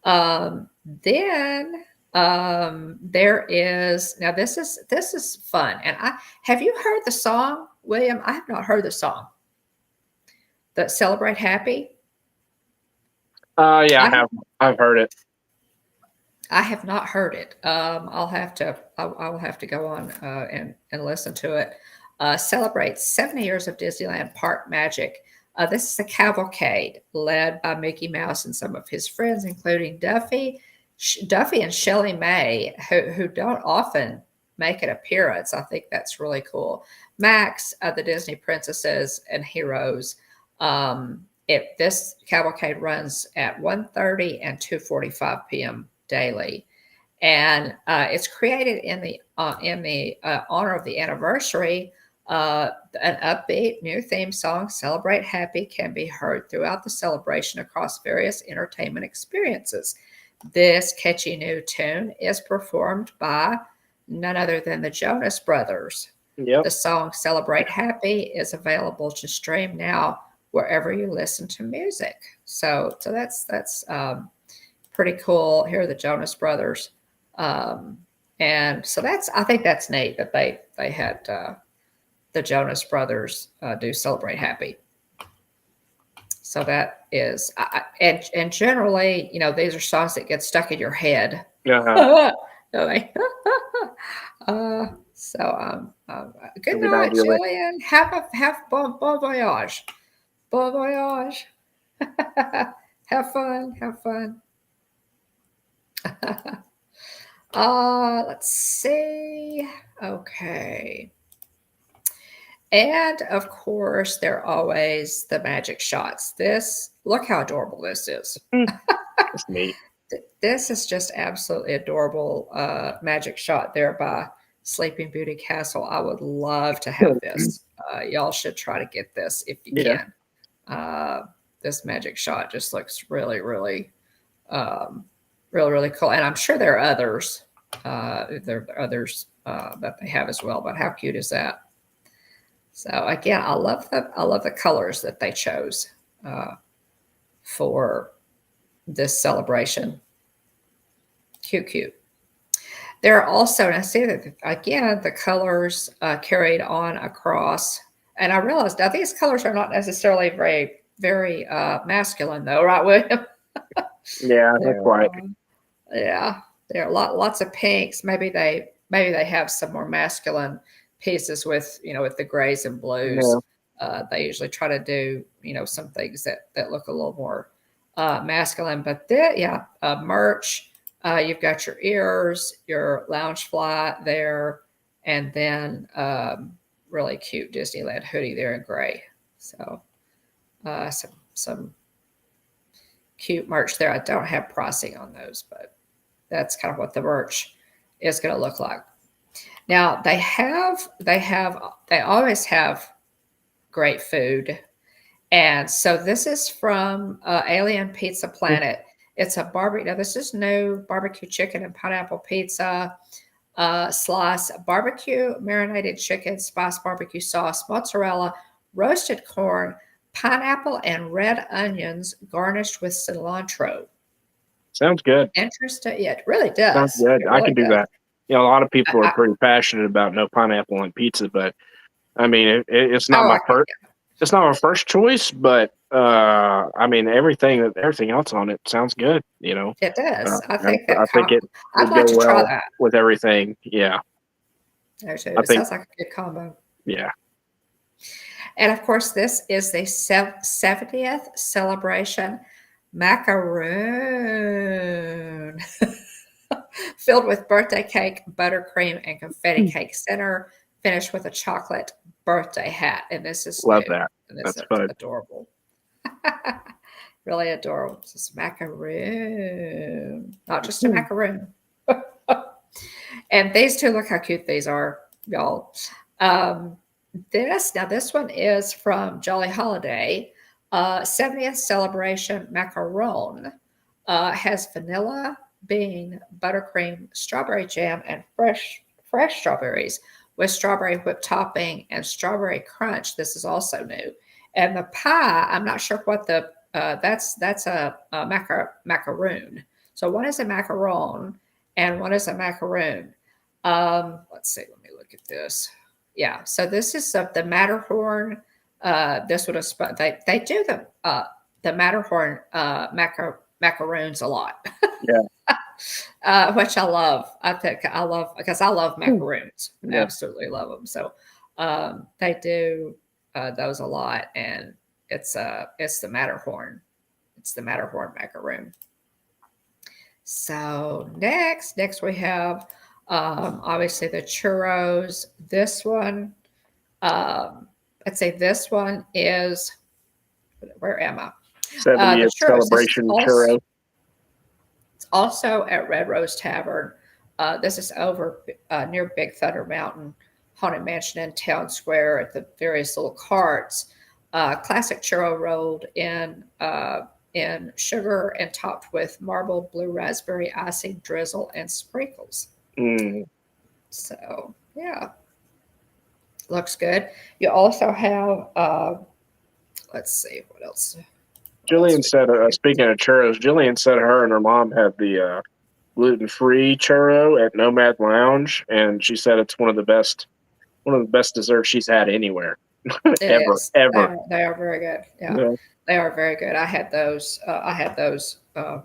then there is now this is fun, and have you heard the song, William? I have not heard the song. That Celebrate Happy. Yeah, I've heard it. I have not heard it. I'll have to. I will have to go on and listen to it. Celebrates 70 years of Disneyland Park magic. This is a cavalcade led by Mickey Mouse and some of his friends, including Duffy and Shelley May, who don't often make an appearance. I think that's really cool. Max, the Disney princesses and heroes. This cavalcade runs at 1:30 and 2:45 p.m. daily, and it's created in the honor of the anniversary An upbeat new theme song, Celebrate Happy, can be heard throughout the celebration across various entertainment experiences. This catchy new tune is performed by none other than the Jonas Brothers. Yep. The song Celebrate Happy is available to stream now wherever you listen to music. So that's pretty cool. Here are the Jonas Brothers. And so I think that's neat that they had the Jonas Brothers do Celebrate Happy. So that is, and generally, these are songs that get stuck in your head. Uh-huh. Good Every night, night you're like, Jillian. Have bon voyage. Bon voyage. Have fun. Have fun. Let's see. Okay. And of course, there are always the magic shots. Look how adorable this is. that's neat. This is just absolutely adorable magic shot there by Sleeping Beauty Castle. I would love to have this. Y'all should try to get this if you Yeah. can. This magic shot just looks really, really, really cool. And I'm sure there are others. There are others that they have as well. But how cute is that? So again, I love the colors that they chose for this celebration. Cute. There are also, and I see that again, the colors carried on across. And I realized now these colors are not necessarily very masculine, though, right, William? Yeah, that's right. Yeah, there are lots of pinks. Maybe they have some more masculine pieces with with the grays and blues. Yeah. They usually try to do some things that look a little more masculine. But merch. You've got your ears, your lounge fly there, and then really cute Disneyland hoodie there in gray. So some cute merch there. I don't have pricing on those, but that's kind of what the merch is going to look like. Now they always have great food. And so this is from Alien Pizza Planet. It's a barbecue. Now this is new barbecue chicken and pineapple pizza slice, barbecue marinated chicken, spice barbecue sauce, mozzarella, roasted corn, pineapple, and red onions garnished with cilantro. Sounds good. Interesting. Yeah, it really does. Sounds good. It I really can do does. that. A lot of people are pretty passionate about no pineapple on pizza, but I mean, it's not my first. It's not my first choice, but I mean, everything else on it sounds good. It does. I think it I'd would like go to try well that. with everything. Yeah, It sounds like a good combo. Yeah. And of course, this is the 70th celebration macaroon filled with birthday cake, buttercream, and confetti cake center, finished with a chocolate birthday hat. And this is Love new. that. And this That's is fun. adorable. Really adorable. This is macaroon, not just a macaroon. And these two, look how cute these are, y'all. This one is from Jolly Holiday. 70th celebration macaron has vanilla, bean, buttercream, strawberry jam, and fresh strawberries with strawberry whipped topping and strawberry crunch. This is also new. And the pie, I'm not sure what that's a macaroon. So one is a macaron and one is a macaroon. Let's see. Let me look at this. Yeah. So this is the Matterhorn. This would have they do the Matterhorn macaroons a lot. Yeah. Which I love. Because I love macaroons. Yeah. Absolutely love them. So they do those a lot, and it's the Matterhorn. It's the Matterhorn macaroon. So next we have obviously the churros. This one, I'd say this one is, where am I? 70th celebration churro. It's also at Red Rose Tavern. This is over near Big Thunder Mountain. Haunted Mansion in Town Square at the various little carts. Classic churro rolled in sugar and topped with marbled blue raspberry icing, drizzle, and sprinkles. Mm. So yeah, looks good. You also have let's see what else. What else Jillian we said, got? speaking of churros, Jillian said her and her mom had the gluten-free churro at Nomad Lounge, and she said it's one of the best desserts she's had anywhere, It ever, is. ever. They are very good. Yeah, Yeah. they are very good. I had those. When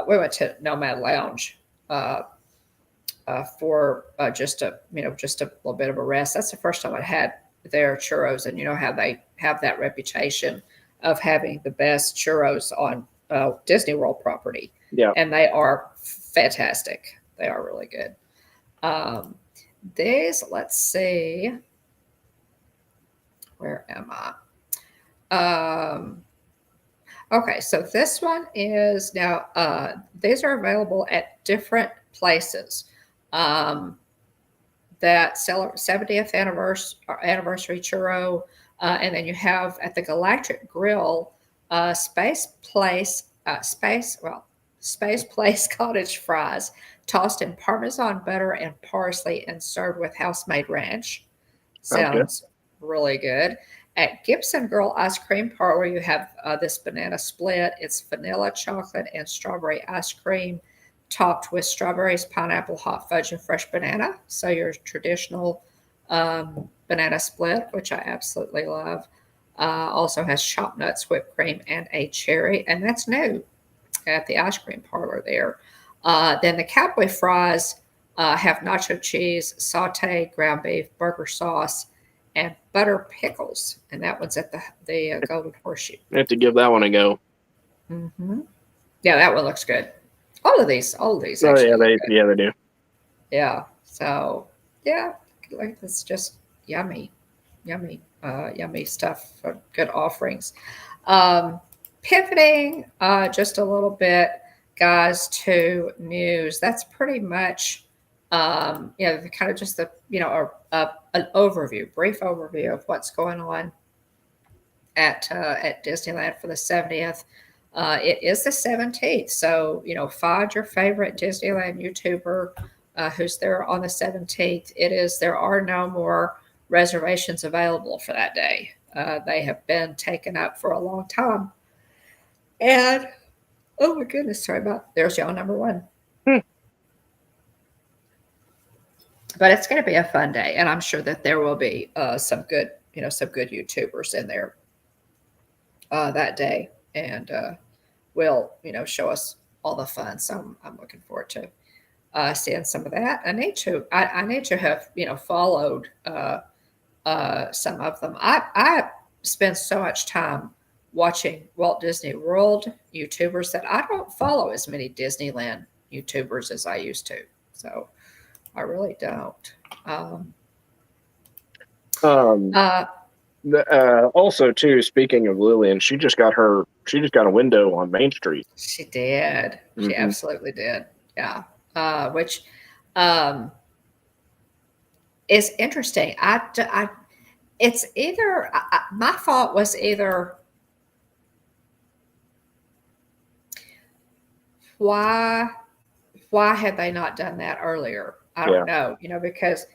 we went to Nomad Lounge uh, for just a little bit of a rest. That's the first time I had their churros, and you know how they have that reputation of having the best churros on Disney World property, Yeah. and they are fantastic. They are really good. Um, these, let's see, where am I? Okay, so this one is now, these are available at different places. Um, that 70th anniversary churro, and then you have at the Galactic Grill, Space Place cottage fries tossed in Parmesan butter and parsley and served with house-made ranch. Sounds good. Sounds really good. At Gibson Girl Ice Cream Parlor, you have this banana split. It's vanilla, chocolate, and strawberry ice cream topped with strawberries, pineapple, hot fudge, and fresh banana. So your traditional banana split, which I absolutely love. Also has chopped nuts, whipped cream, and a cherry, and that's new at the ice cream parlor there. Then the cowboy fries have nacho cheese, sauteed ground beef, burger sauce, and butter pickles, and that one's at the Golden Horseshoe. I have to give that one a go. Mm-hmm. Yeah, that one looks good. All of these Oh actually yeah, look they good. yeah they do. Yeah. So yeah, like it's just yummy, yummy stuff for good offerings. Um, Pivoting just a little bit, guys, to news. That's pretty much the kind of just the an overview, brief overview of what's going on at Disneyland for the 70th. It is the 17th, so find your favorite Disneyland YouTuber who's there on the 17th. There are no more reservations available for that day. They have been taken up for a long time. And oh my goodness, sorry about there's y'all number one. Hmm. But it's going to be a fun day, and I'm sure that there will be some good YouTubers in there that day, and will show us all the fun. So I'm looking forward to seeing some of that. I need to have followed some of them. I spend so much time watching Walt Disney World YouTubers that I don't follow as many Disneyland YouTubers as I used to. So I really don't. Um, Uh, Also, too, speaking of Lillian, she just got a window on Main Street. she did. She Hmm. absolutely did. Yeah. Which um, is interesting. It's either my thought was either why had they not done that earlier? I Yeah. don't know, because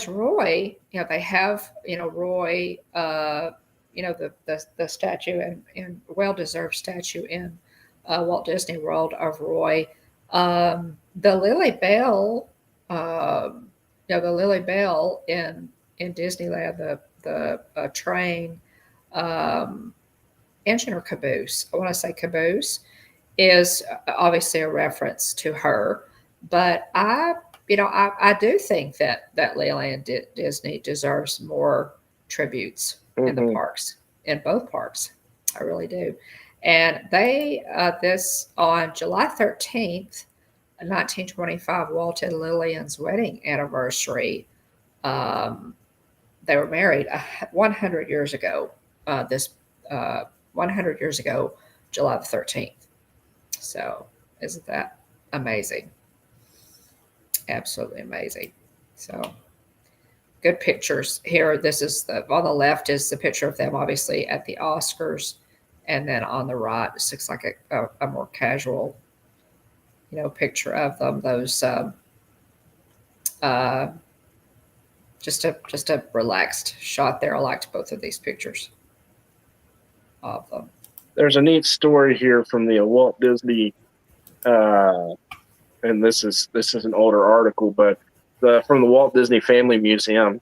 Roy, they have Roy, the statue and well deserved statue in Walt Disney World of Roy. The Lily Bell, the Lily Bell in Disneyland, the train um, engine or caboose. I want to say caboose is obviously a reference to her, but I do think that Leland Disney deserves more tributes in the Hmm. parks, in both parks. I really do. And they this on July 13th, 1925, Walt and Lillian's wedding anniversary. Um, they were married 100 years ago. This 100 years ago, July the 13th. So, isn't that amazing? Absolutely amazing. So, good pictures here. This is on the left is the picture of them, obviously at the Oscars, and then on the right, this looks like a more casual, picture of them. Those uh, just a relaxed shot there. I liked both of these pictures of them. There's a neat story here from the Walt Disney, and this is an older article, but from the Walt Disney Family Museum,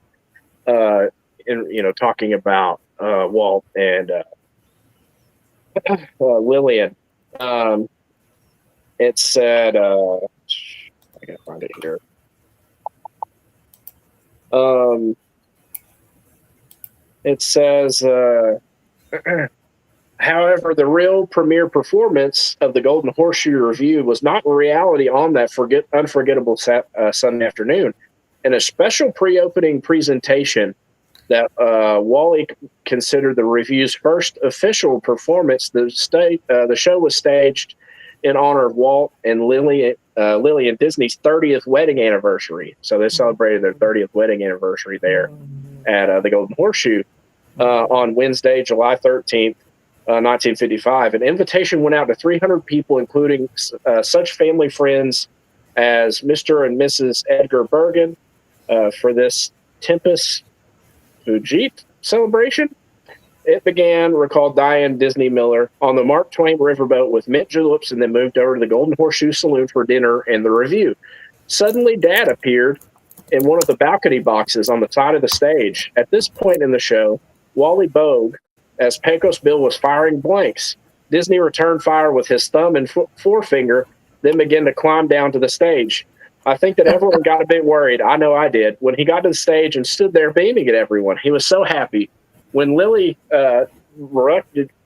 talking about Walt and Lillian. It said, I gotta find it here. It says, however, the real premiere performance of the Golden Horseshoe Revue was not in reality on that unforgettable Sunday afternoon. In a special pre-opening presentation that Wally considered the revue's first official performance, the show was staged in honor of Walt and Lillian Disney's 30th wedding anniversary. So they celebrated their 30th wedding anniversary there at the Golden Horseshoe on Wednesday, July 13th, 1955. An invitation went out to 300 people, including such family friends as Mr. and Mrs. Edgar Bergen, for this Tempest Fugit celebration. It began, recalled Diane Disney Miller, on the Mark Twain riverboat with mint juleps, and then moved over to the Golden Horseshoe Saloon for dinner and the review. Suddenly, Dad appeared in one of the balcony boxes on the side of the stage. At this point in the show, Wally Bogue, as Pecos Bill was firing blanks. Disney returned fire with his thumb and forefinger, then began to climb down to the stage. I think that everyone got a bit worried. I know I did. When he got to the stage and stood there beaming at everyone, he was so happy. When Lily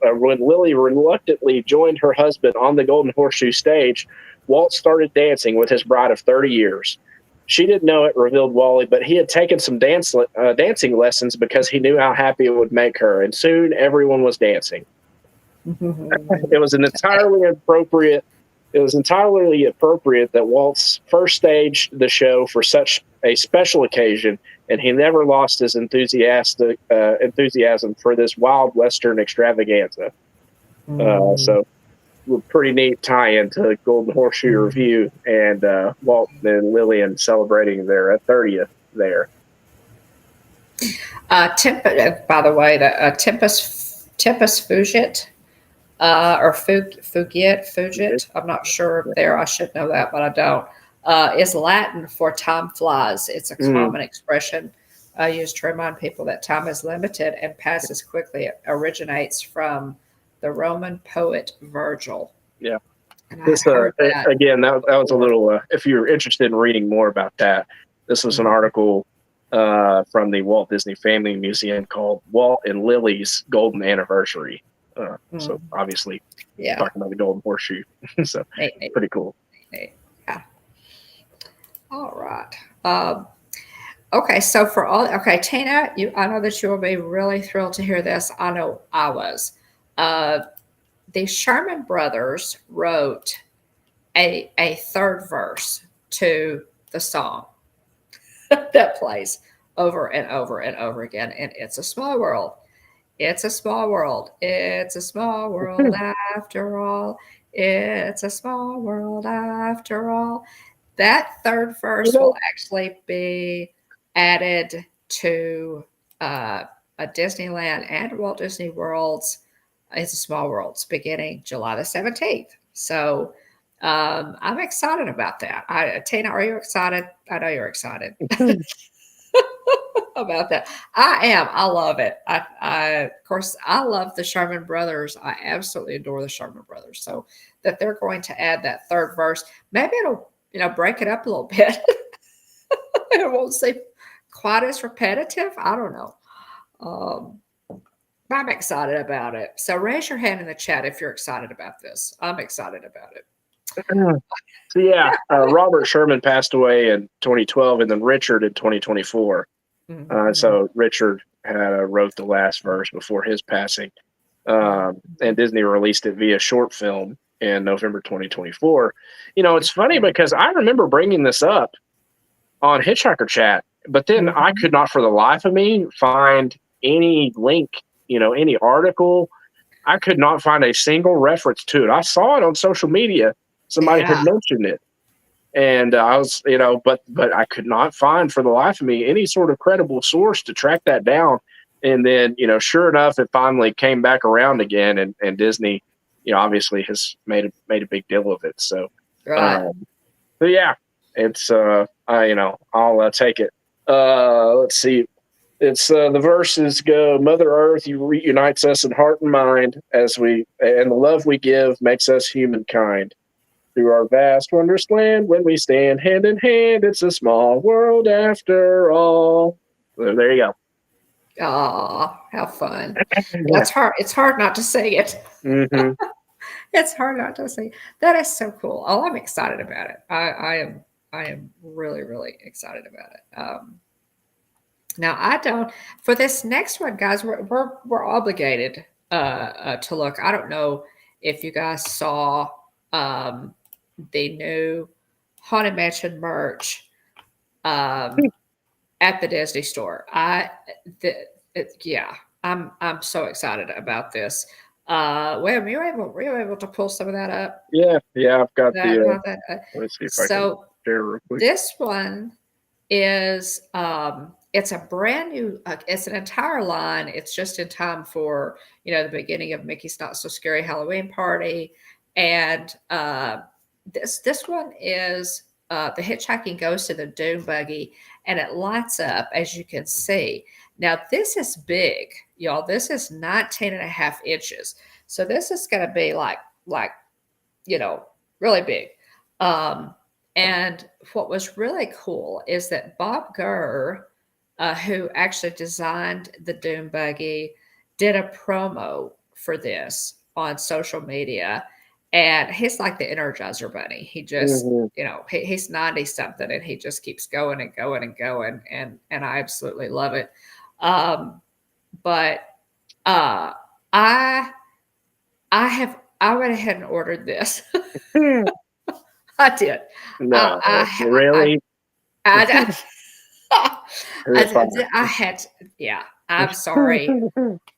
reluctantly joined her husband on the Golden Horseshoe stage, Walt started dancing with his bride of 30 years. She didn't know it, revealed Wally, but he had taken some dancing lessons because he knew how happy it would make her, and soon everyone was dancing. It was entirely appropriate that Waltz first staged the show for such a special occasion, and he never lost his enthusiasm for this wild Western extravaganza. So, a pretty neat tie-in to Golden Horseshoe Revue and Walt and Lillian celebrating their 30th there. By the way, the Tempest Fugit. Or Fugit. I'm not sure there. I should know that, but I don't. Is Latin for time flies. It's a common expression used to remind people that time is limited and passes quickly. It originates from the Roman poet Virgil. Yeah. This, again, that was a little, if you're interested in reading more about that, this was an article from the Walt Disney Family Museum called Walt and Lily's Golden Anniversary. So obviously, talking about the Golden Horseshoe. So pretty cool. Yeah. All right. Okay. So Tina, I know that you will be really thrilled to hear this. I know I was. The Sherman Brothers wrote a third verse to the song that plays over and over and over again, and It's a Small World. It's a small world. It's a small world after all. It's a small world after all. That third verse will actually be added to a Disneyland and Walt Disney World's It's a Small World beginning July the 17th. So I'm excited about that. Tina, are you excited? I know you're excited. About that. I am. I love it. Of course, I love the Sherman Brothers. I absolutely adore the Sherman Brothers. So that they're going to add that third verse, maybe it'll, break it up a little bit. It won't seem quite as repetitive. I don't know. I'm excited about it. So raise your hand in the chat if you're excited about this. I'm excited about it. So Robert Sherman passed away in 2012, and then Richard in 2024. So Richard wrote the last verse before his passing, and Disney released it via short film in November 2024. It's funny because I remember bringing this up on Hitchhiker Chat, But then I could not for the life of me find any link, any article. I could not find a single reference to it. I saw it on social media. Somebody had Yeah. mentioned it. And I was, but I could not find for the life of me any sort of credible source to track that down. And then, sure enough, it finally came back around again, and Disney, obviously has made a big deal of it. So, Right. but yeah, it's I'll take it. Let's see. It's the verses go, Mother Earth reunites us in heart and mind and the love we give makes us humankind. Through our vast, wondrous land, when we stand hand in hand, it's a small world after all. So there you go. Oh, how fun. That's hard. It's hard not to say it. Mm-hmm. It's hard not to say. That is so cool. Oh, I'm excited about it. I am really, really excited about it. Now I don't for this next one, guys, we're obligated to look. I don't know if you guys saw the new Haunted Mansion merch at the Disney store. Yeah, I'm so excited about this. Were you able to pull some of that up? Yeah, I've got the. That, Let's see if I can so share real quick. this one is it's a brand new. It's an entire line. It's just in time for the beginning of Mickey's Not So Scary Halloween Party, and this one is the Hitchhiking Ghost of the Doom Buggy, and it lights up, as you can see. Now, this is big, y'all. This is 19 and a half inches. So this is going to be like, really big. And what was really cool is that Bob Gurr, who actually designed the Doom Buggy, did a promo for this on social media. And he's like the Energizer Bunny. He just, he's 90 something and he just keeps going and going and going. And I absolutely love it. But I went ahead and ordered this. I did. No, really? I had to, yeah, I'm sorry.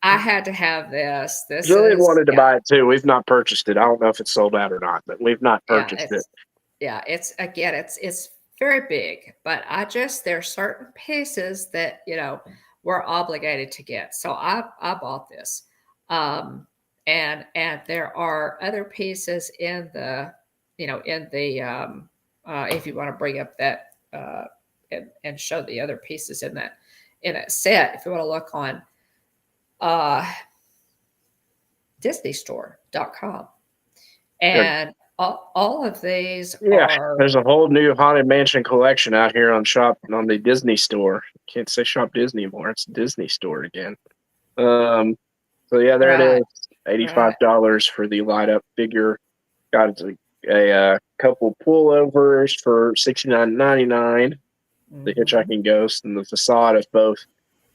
I had to have this. Jillian wanted to buy it too. We've not purchased it. I don't know if it's sold out or not, but we've not purchased it. Yeah, it's very big, but there are certain pieces that, we're obligated to get. So I bought this. And there are other pieces in the, if you want to bring up that, and show the other pieces in that set, if you want to look on DisneyStore.com. And all of these are... There's a whole new Haunted Mansion collection out here on the Disney Store. Can't say Shop Disney anymore. It's Disney Store again. So yeah, there it is. $85 for the light up figure. Got a couple pullovers for $69.99. The Hitchhiking Ghost and the facade of both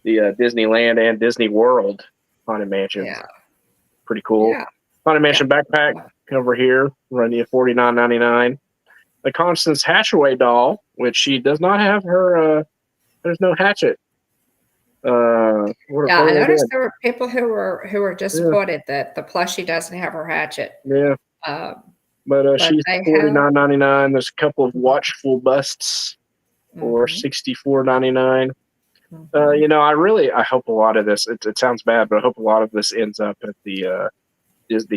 the Disneyland and Disney World Haunted Mansion. Yeah. Pretty cool. Yeah. Haunted Mansion backpack over here, running you $49.99. The Constance Hatchaway doll, which she does not have her. There's no hatchet. I noticed there were people who were disappointed that the plushie doesn't have her hatchet. Yeah. But she's $49.99. There's a couple of watchful busts for $64.99. I hope a lot of this. It sounds bad, but I hope a lot of this ends up at the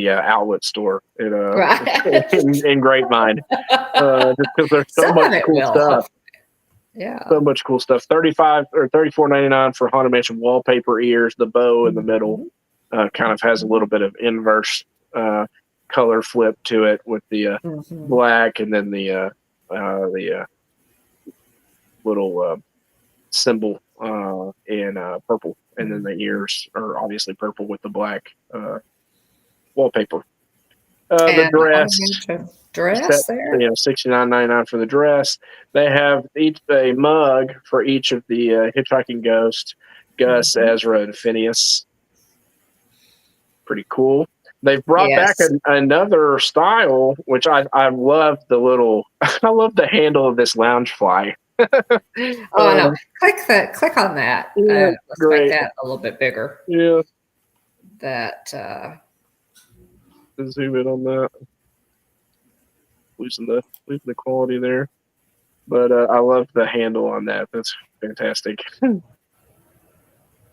outlet store in Grapevine, just because there's so much cool stuff. Yeah, so much cool stuff. $35 or $34.99 for Haunted Mansion wallpaper ears. The bow in the middle kind of has a little bit of inverse color flip to it with the black, and then the little symbol in purple, and then the ears are obviously purple with the black wallpaper. The dress there, $69.99 for the dress. They have each a mug for each of the Hitchhiking Ghost, Gus, Ezra, and Phineas. Pretty cool. They've brought back another style, which I love the little. I love the handle of this Loungefly Oh no, click on that. Yeah, Let's make great. that a little bit bigger. Yeah, That zoom in on that. Losing the quality there, but I love the handle on that. That's fantastic.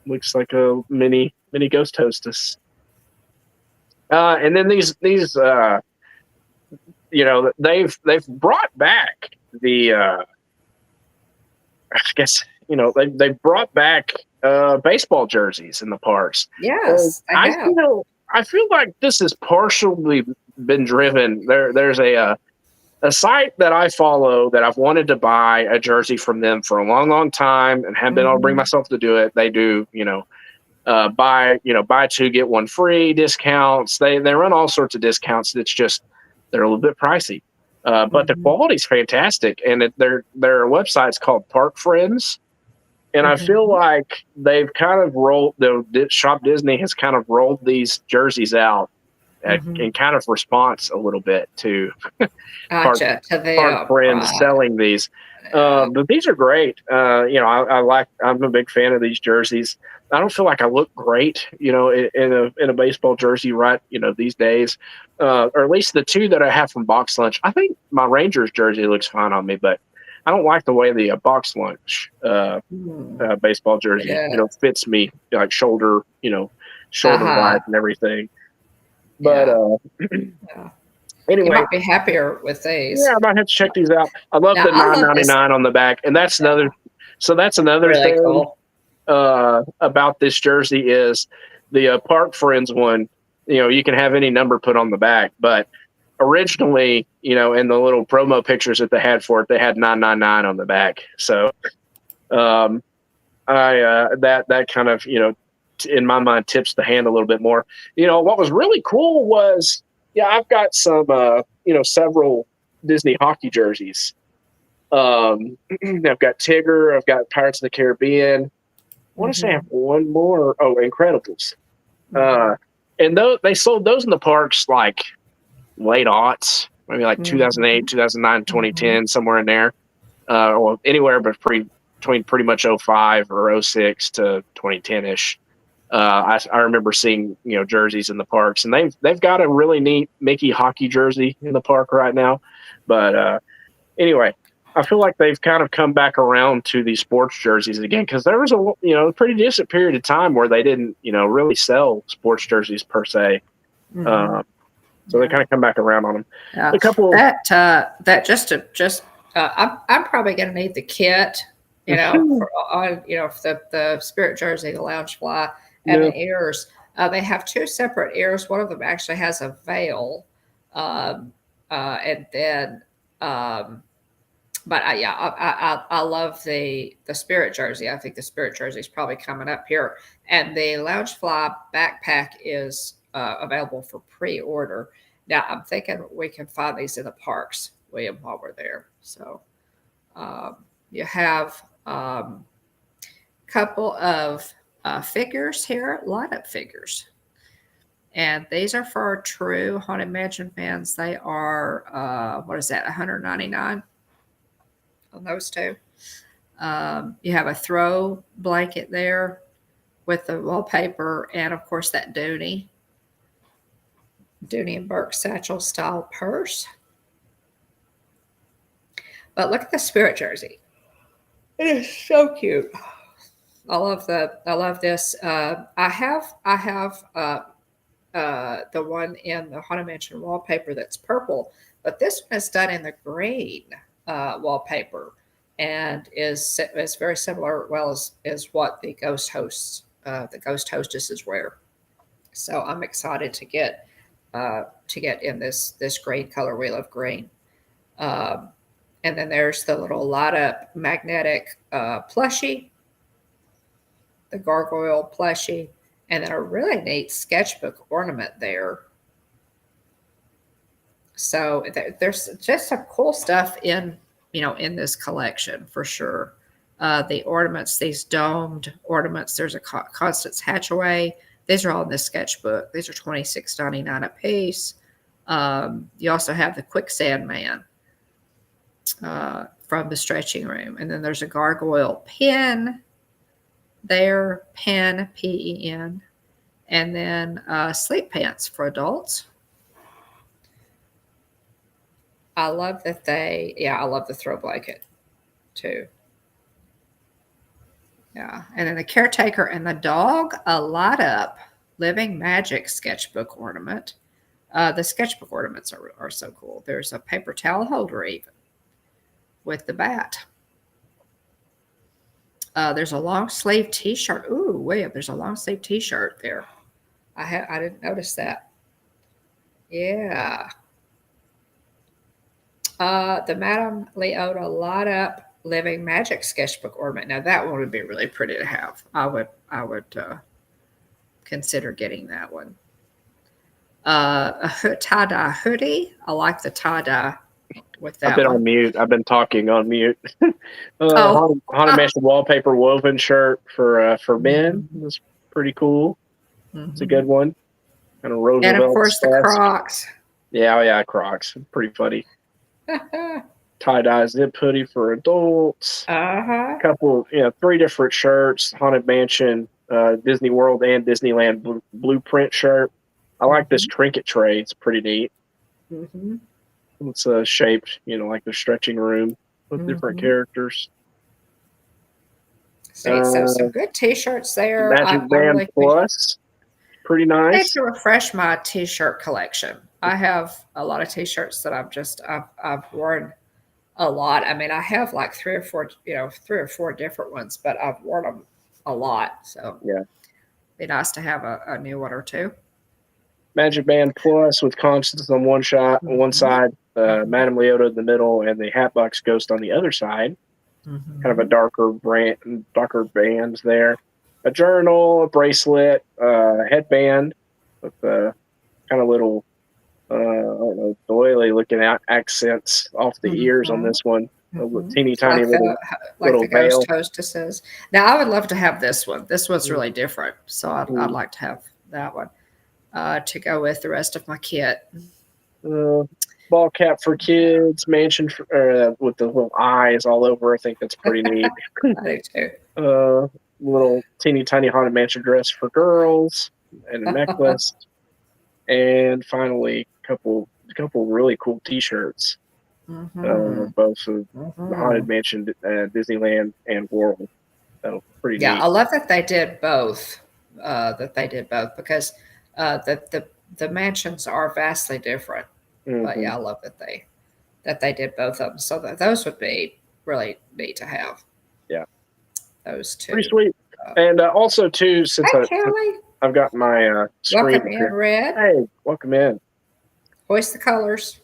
Looks like a mini ghost hostess. And then these they've brought back the I guess they brought back baseball jerseys in the parks. And yes, I have. I feel like this has partially been driven. There's a site that I follow that I've wanted to buy a jersey from them for a long time and haven't been able to bring Mhm, myself to do it. They do, buy two get one free discounts. They run all sorts of discounts. It's just they're a little bit pricey, but the mhm, quality's fantastic. And their website's called Park Friends, and I feel mhm. like they've kind of rolled the Shop Disney has kind of rolled these jerseys out Mhm. in kind of response a little bit to Park Gotcha, to Park them, Friends right, selling these. yeah. But these are great. I'm a big fan of these jerseys. I don't feel like I look great, in a baseball jersey right, these days. Or at least the two that I have from Box Lunch. I think my Rangers jersey looks fine on me, but I don't like the way the Box Lunch Mm, baseball jersey, yeah, fits me like shoulder uh-huh, wide and everything. But yeah, yeah. You anyway, might be happier with yeah, these. I might have to check these out. I love Now the I love this. 9.99 on the back, and that's Yeah, another. So that's another really thing cool. about this jersey is the Park Friends one. You can have any number put on the back, but originally, in the little promo pictures that they had for it, they had 999 on the back. So I that kind of in my mind tips the hand a little bit more. What was really cool was I've got some several Disney hockey jerseys. I've got Tigger, I've got Pirates of the Caribbean. I want to say I have Mhm, one more. Oh, Incredibles. mhm, Uh, and they sold those in the parks like late aughts, maybe like 2008, mhm, 2009, mhm. 2010, somewhere in there. Or anywhere but between pretty much '05 or '06 to 2010 ish. I remember seeing jerseys in the parks, and they've got a really neat Mickey hockey jersey in the park right now. But anyway, I feel like they've kind of come back around to these sports jerseys again because there was a pretty decent period of time where they didn't really sell sports jerseys per se. Mhm. Um, so they Yeah. kind of come back around on them. Yeah. A couple. That just I'm probably gonna need the kit, for the spirit jersey, the lounge fly, and Yeah, the ears. They have two separate ears. One of them actually has a veil, um, and then but I love the spirit jersey. I think the spirit jersey is probably coming up here, and the Loungefly backpack is available for pre-order. Now I'm thinking we can find these in the parks, William, while we're there. So you have couple of figures here, lineup figures. And these are for our true Haunted Mansion fans. They are, what is that, 199 on those two? You have a throw blanket there with the wallpaper, and of course that Dooney and Burke satchel style purse. But look at the spirit jersey. It is so cute. I love this. I have the one in the Haunted Mansion wallpaper that's purple, but this one is done in the green wallpaper and is very similar, well as what the ghost hostesses wear. So I'm excited to get in this green color. We love green. Um, and then there's the little light up magnetic plushie, the gargoyle plushie, and then a really neat sketchbook ornament there. So there's just some cool stuff in this collection for sure. The ornaments, these domed ornaments, there's a Constance Hatchaway. These are all in this sketchbook. These are $26.99 a piece. You also have the Quicksand Man, from the stretching room. And then there's a gargoyle pen there, pen, P-E-N. And then sleep pants for adults. I love that I love the throw blanket too. Yeah. And then the caretaker and the dog, a light up living magic sketchbook ornament. The sketchbook ornaments are so cool. There's a paper towel holder even with the bat. There's a long sleeve T-shirt. Ooh, wait, there's a long sleeve T-shirt there. I didn't notice that. Yeah. The Madame Leota light up living magic sketchbook ornament. Now that one would be really pretty to have. I would consider getting that one. A tie-dye hoodie. I like the tie-dye with that. I've been on mute. I've been talking on mute. Haunted Mansion wallpaper woven shirt for men. That's pretty cool. Mm-hmm. It's a good one. Kind of Roosevelt. And of course the Crocs. Yeah, Crocs. Pretty funny. Tie-dye zip hoodie for adults. A couple, 3 different shirts. Haunted Mansion, Disney World, and Disneyland blueprint shirt. I like this trinket tray. It's pretty neat. Mm-hmm. It's shaped, like the stretching room with different characters. So some good T-shirts there. Magic Band Plus, pretty nice. I need to refresh my T-shirt collection. I have a lot of T-shirts that I've worn a lot. I mean, I have like 3 or 4 different ones, but I've worn them a lot. So yeah, it'd be nice to have a new one or two. Magic Band Plus with Constance on one side, Madame Leota in the middle, and the Hatbox Ghost on the other side. Mm-hmm. Kind of a darker bands there. A journal, a bracelet, a headband with kind of little, I don't know, doily looking accents off the ears on this one. A teeny tiny little the ghost hostesses. Now I would love to have this one. This one's really different, so I'd like to have that one to go with the rest of my kit. Ball cap for kids, mansion with the little eyes all over. I think that's pretty neat. I do too. Little teeny tiny Haunted Mansion dress for girls and a necklace. And finally, a couple really cool T-shirts, both of the Haunted Mansion, Disneyland, and World. So pretty neat. I love that they did both. Because the mansions are vastly different. But I love that they did both of them. So those would be really neat to have. Yeah, those two. Pretty sweet. And also too, since I've got my screen welcome in, Red. Hey, welcome in. Hoist the colors.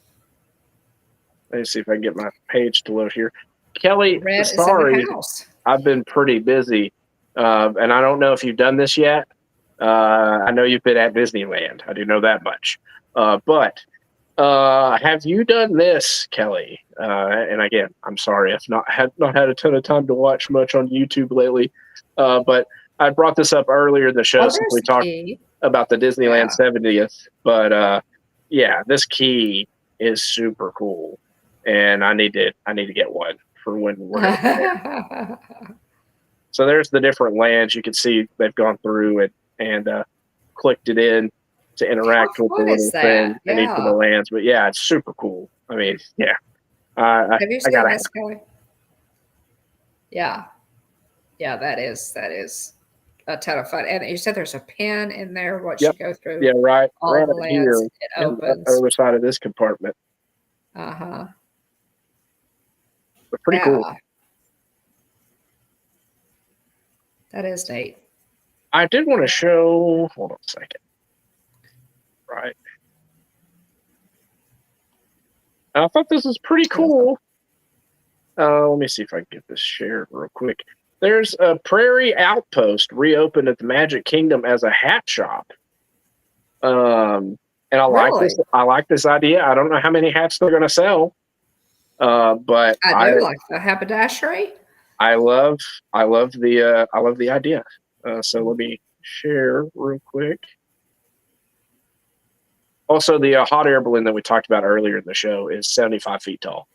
Let me see if I can get my page to load here. Kelly, Red sorry, is in the house. I've been pretty busy, and I don't know if you've done this yet. I know you've been at Disneyland. I do know that much. But have you done this, Kelly? And again, I'm sorry, I've not had a ton of time to watch much on YouTube lately. But I brought this up earlier in the show since we talked about the Disneyland 70th. But this key is super cool, and I need to get one for when we're there. So there's the different lands. You can see they've gone through and clicked it in to interact with the little thing in each of the lands. But it's super cool. I mean, have you seen this, Kelly? Yeah, that is a ton of fun. And you said there's a pen in there. Once you go through, right the lands, here, it opens. On the other side of this compartment. But pretty cool. That is neat. I did want to show. Hold on a second. Right. I thought this was pretty cool. Let me see if I can get this shared real quick. There's a Prairie Outpost reopened at the Magic Kingdom as a hat shop. And I like this. I like this idea. I don't know how many hats they're going to sell. But I do like the haberdashery. I love the idea. So let me share real quick. Also, the hot air balloon that we talked about earlier in the show is 75 feet tall.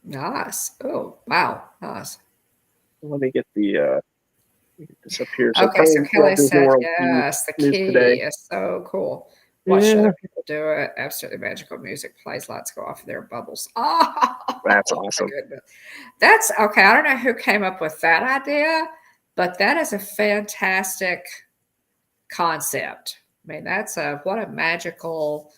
Nice. Oh, wow. Nice. Let me get this up here. So Okay, so Colleen Walt Kelly Disney said, World yes, the news today. key is so cool. Watch Yeah, other people do it. Absolutely magical music plays, lights go off, their bubbles. that's Oh, my awesome. goodness. That's okay. I don't know who came up with that idea, but that is a fantastic concept. I mean, what a magical,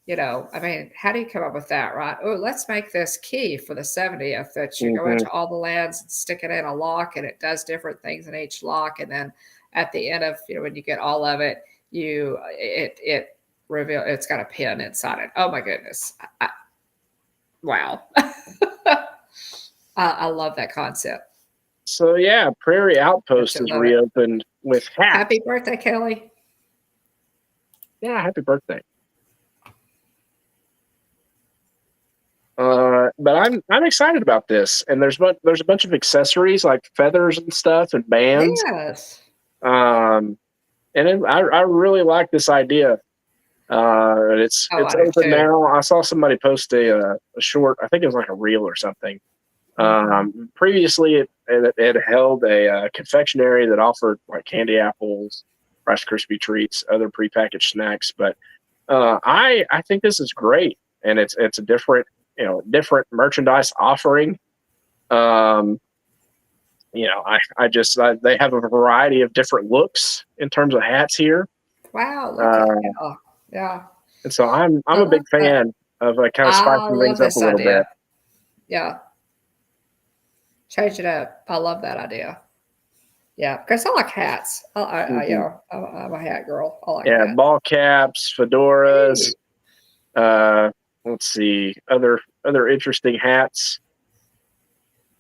I mean, how do you come up with that, right? Oh, let's make this key for the 70th that you go Hmm. into all the lands and stick it in a lock and it does different things in each lock. And then at the end of, when you get all of it, it reveal it's got a pin inside it. Oh my goodness. Wow. I love that concept. So yeah, Prairie Outpost Absolutely is love it. reopened with hats. Happy birthday, Kelly. Yeah, happy birthday. But I'm excited about this, and there's a bunch of accessories like feathers and stuff and bands. Yes. Um, I really like this idea. Oh, It's I do open too. now. I saw somebody post a short. I think it was like a reel or something. Hmm. Previously, it held a confectionery that offered like candy apples, Rice Krispie treats, other prepackaged snacks. But I think this is great, and it's a different merchandise offering. Um, they have a variety of different looks in terms of hats here, Wow, look at uh, yeah. Yeah. and so I'm I a big love that. fan of kind of I spicing things love up a this little bit. idea. Yeah. Change it up. I love that idea. Yeah, because I like hats. Hmm. I'm a hat girl. I like Yeah, that. ball caps, fedoras. Hey. Uh, let's see, other interesting hats.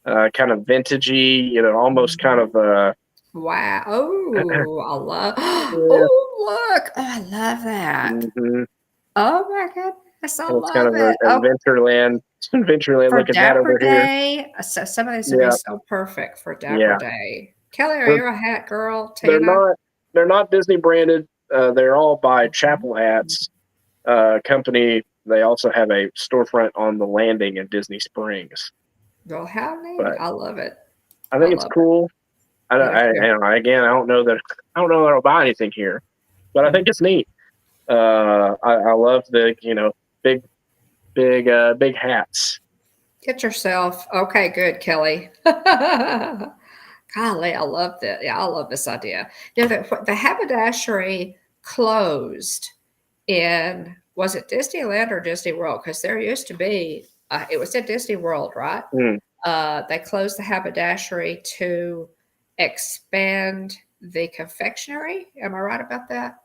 Kind of vintagey, almost kind Mhm. of Wow. Oh, I love. yeah. Oh, look. Oh, I love that. Hmm. Oh my goodness, I It's kind love of it. a Oh, Adventureland for looking hat Dapper over here. Day. Some of these would be Yeah, so perfect for Dapper yeah. Day. Kelly, are We're you a hat girl? they're Tina? not they're not Disney branded. They're all by Mhm. Chapel Hats company. They also have a storefront on the landing in Disney Springs. Well, how neat. But I love it. I I think it's love it. cool. I do too. Again, I don't know that I'll buy anything here, but I think Mhm. it's neat. I love the big big hats. Get yourself. Okay, good, Kelly. Golly, I love that. Yeah, I love this idea. The haberdashery closed in, was it Disneyland or Disney World? Because there used to be, it was at Disney World, right? Mm, They closed the haberdashery to expand the confectionery. Am I right about that?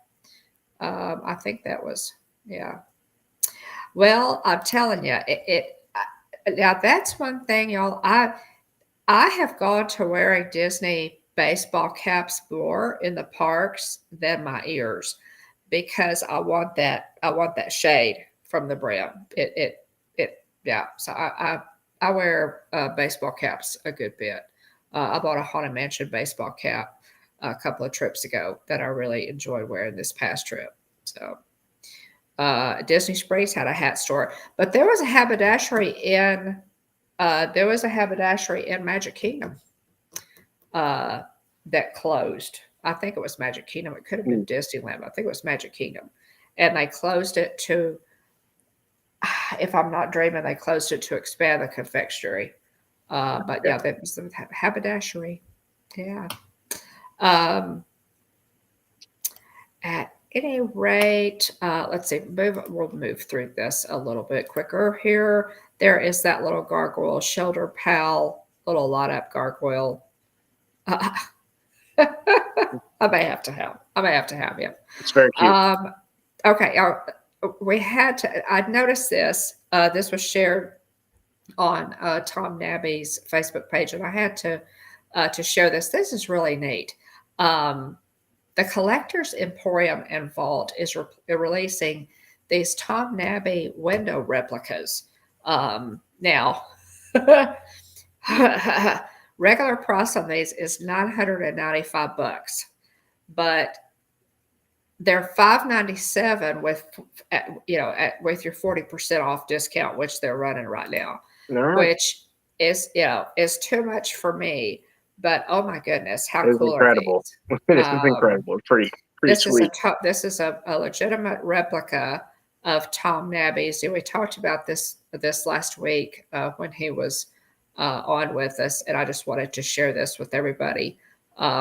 I think that was, yeah. Well, I'm telling you, now that's one thing, y'all. I have gone to wearing Disney baseball caps more in the parks than my ears because I want that shade from the brim. Yeah. So I wear baseball caps a good bit. I bought a Haunted Mansion baseball cap a couple of trips ago that I really enjoyed wearing this past trip. So Disney Springs had a hat store, but there was a haberdashery in Magic Kingdom uh, that closed. I think it was Magic Kingdom. It could have been mm. Disneyland. But I think it was Magic Kingdom, and they closed it to. If I'm not dreaming, they closed it to expand the confectionery. But Yeah. yeah, that was the haberdashery. Yeah. Um, at any rate, let's see. We'll move through this a little bit quicker here. There is that little gargoyle shoulder pal, little light up gargoyle. Uh, I may have to have him. It's very cute. Um, okay. We had to. I noticed this. This was shared on Tom Nabby's Facebook page, and I had to share this. This is really neat. Um, the Collectors Emporium and Vault is releasing these Tom Nabby window replicas. Now, regular price on these is $995, but they're $597 with with your 40% off discount, which they're running right now. All right. Which is too much for me. But oh my goodness, how It is cool are incredible. these? This is Um, incredible. Pretty this is sweet. a legitimate replica of Tom Nabby's. And we talked about this last week when he was on with us, and I just wanted to share this with everybody.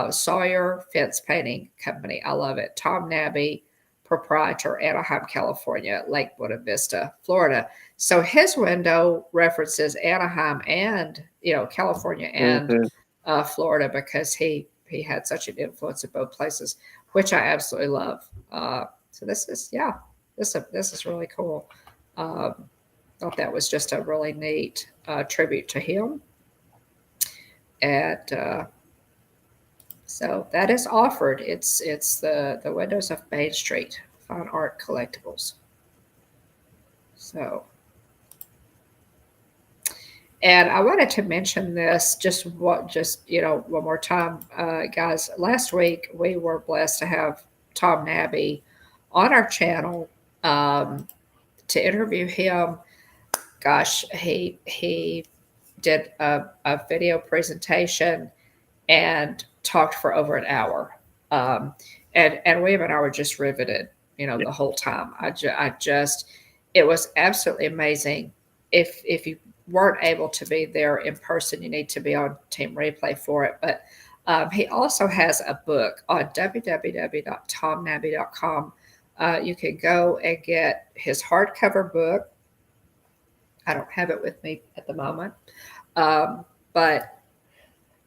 Sawyer Fence Painting Company. I love it. Tom Nabby, proprietor, Anaheim, California, Lake Buena Vista, Florida. So his window references Anaheim and California and Hmm. Florida because he had such an influence in both places, which I absolutely love. So this is really cool. Thought that was just a really neat tribute to him, and so that is offered. It's the windows of Main Street Fine Art Collectibles. So, and I wanted to mention this just one more time, guys. Last week we were blessed to have Tom Nabby on our channel to interview him. Gosh, he did a video presentation and talked for over an hour. And William and I were just riveted, Yeah. the whole time. I just, it was absolutely amazing. If you weren't able to be there in person, you need to be on Team Replay for it. But he also has a book on www.tomnabby.com. You can go and get his hardcover book. I don't have it with me at the moment, but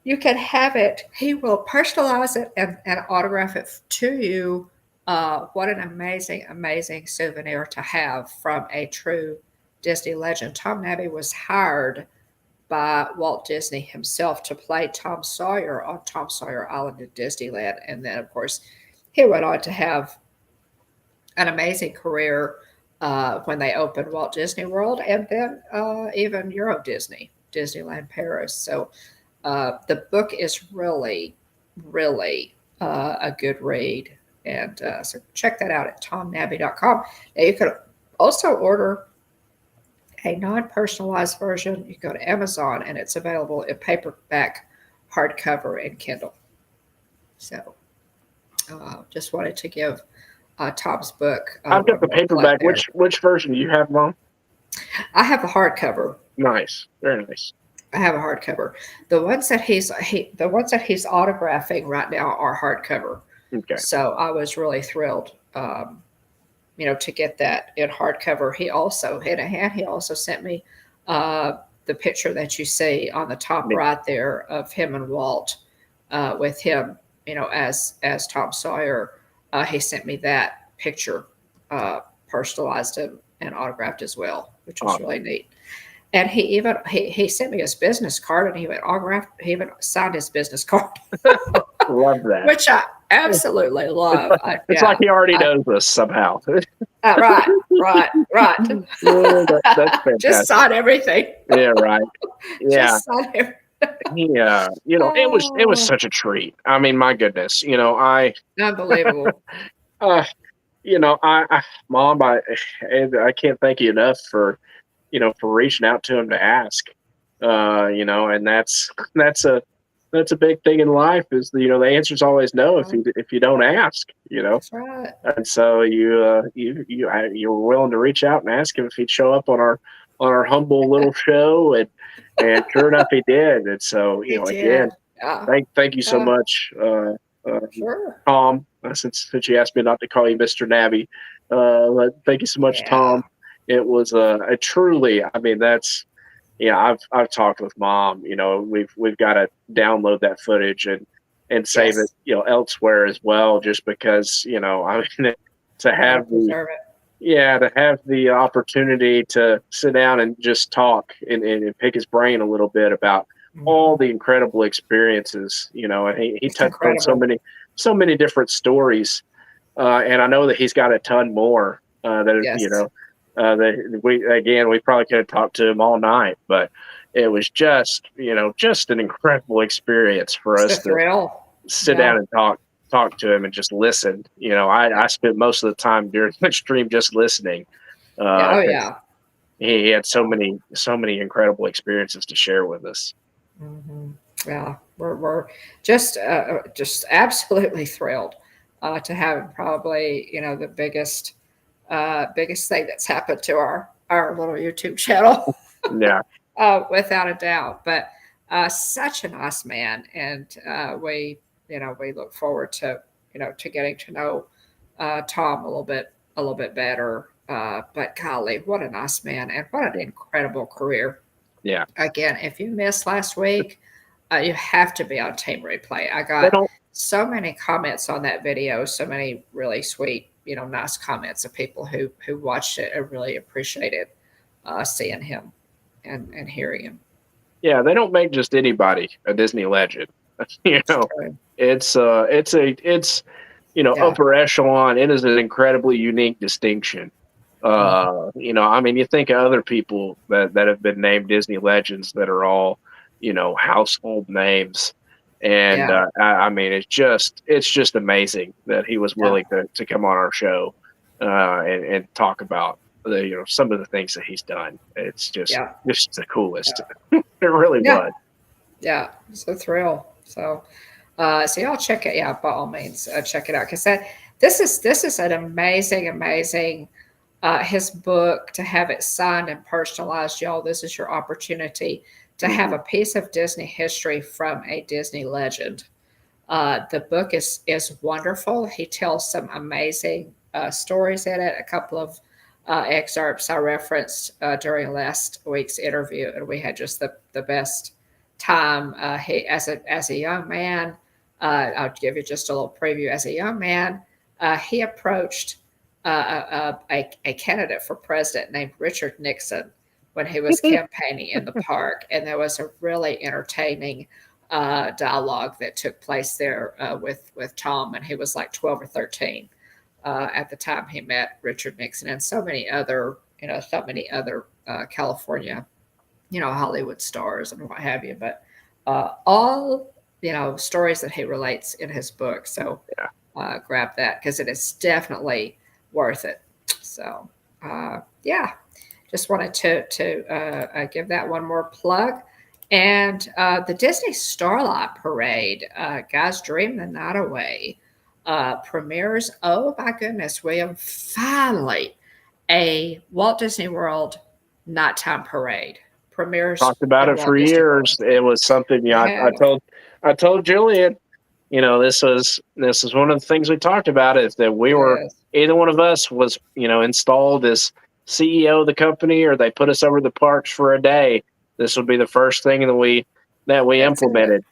you can have it. He will personalize it and autograph it to you. What an amazing, amazing souvenir to have from a true Disney legend. Tom Nabby was hired by Walt Disney himself to play Tom Sawyer on Tom Sawyer Island at Disneyland. And then, of course, he went on to have an amazing career when they opened Walt Disney World and then even Euro Disney, Disneyland Paris. So the book is really, really a good read. And so check that out at tomnabby.com. Now you can also order a non-personalized version. You go to Amazon and it's available in paperback, hardcover, and Kindle. So just wanted to give Tom's book I've got one the more plug paperback. there. Which version do you have, Mom? I have the hardcover. Nice, very nice. I have a hardcover. The ones that he's autographing right now are hardcover. Okay. So I was really thrilled, to get that in hardcover. He also sent me the picture that you see on the top right there of him and Walt, with him, as Tom Sawyer. He sent me that picture, personalized and autographed as well, which was really neat. And he sent me his business card, and he even signed his business card. Love that. Which I absolutely love. It's like he already knows us somehow. Right. Yeah, that's fantastic. Just sign everything. Yeah, right. Yeah. Just sign everything. Yeah, it was such a treat. I mean, my goodness, Unbelievable. Mom, I can't thank you enough for reaching out to him to ask. And that's a big thing in life is the answer's always no if you don't ask. That's right. And so you were willing to reach out and ask him if he'd show up on our humble little show, and sure enough he did. And so again, thank you so much, Sure. Tom. Since you asked me not to call you Mr. Nabby, thank you so much, Tom. It was a truly. I mean, that's. Yeah, I've talked with Mom. We've got to download that footage and save it, elsewhere as well. Just because, I mean, to have the opportunity to sit down and just talk and pick his brain a little bit about all the incredible experiences, and he touched on so many different stories, and I know that he's got a ton more we probably could have talked to him all night, but it was just an incredible experience for us to sit down and talk to him and just listen. I spent most of the time during the stream just listening. he had so many incredible experiences to share with us. Hmm. Yeah, we're just absolutely thrilled to have probably the biggest thing that's happened to our little YouTube channel, Yeah, without a doubt. But such a nice man, and we look forward to to getting to know Tom a little bit better. But golly, what a nice man, and what an incredible career. yeah. Again, if you missed last week, you have to be on Team Replay. I They got don't. so many comments on that video, so many really sweet, nice comments of people who watched it and really appreciated seeing him and hearing him. Yeah, they don't make just anybody a Disney legend. you It's know, true. it's Yeah, upper echelon. It is an incredibly unique distinction. mhm. I mean, you think of other people that have been named Disney legends that are all, household names. And Yeah, I mean, it's just amazing that he was yeah, willing to come on our show and talk about some of the things that he's done. It's yeah, just the coolest. yeah, It really yeah, was. yeah. It's a thrill. So y'all check it. Yeah, by all means, check it out because this is an amazing. His book, to have it signed and personalized, y'all. This is your opportunity to have Hmm. a piece of Disney history from a Disney legend. The book is wonderful. He tells some amazing stories in it. A couple of excerpts I referenced during last week's interview, and we had just the best time. He as a young man, I'll give you just a little preview. As a young man, he approached a candidate for president named Richard Nixon when he was campaigning in the park, and there was a really entertaining dialogue that took place there with Tom, and he was like 12 or 13 at the time he met Richard Nixon, and so many other California, Hollywood stars and what have you. But all stories that he relates in his book. So Yeah. grab that because it is definitely worth it. So yeah, just wanted to give that one more plug. And the Disney Starlight Parade, guys, dream the night away. Premieres. Oh my goodness, William! Finally, a Walt Disney World nighttime parade premieres Talked about in it for Walt Disney World. years. It was something, You have I told Jillian, this is one of the things we talked about is that we were yes, either one of us was installed as CEO of the company or they put us over the parks for a day. This would be the first thing that we that's it. implemented,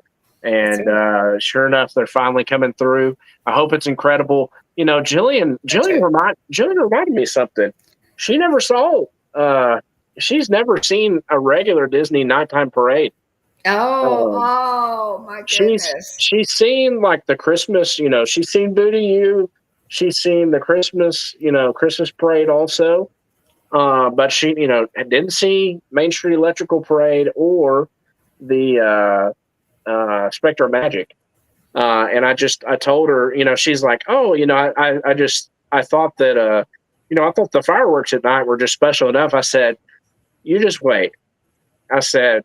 That's and it. sure enough, they're finally coming through. I hope it's incredible. Jillian Me Jillian too. reminded me of something. She never saw. Uh, she's never seen a regular Disney nighttime parade. Oh, Um, oh my she's goodness. she's seen like the Christmas, she's seen Booty You, she's seen the Christmas parade also. But she, didn't see Main Street Electrical Parade or the Spectre of Magic. And I told her, she's like, oh, I thought that, I thought the fireworks at night were just special enough. I said, you just wait. I said,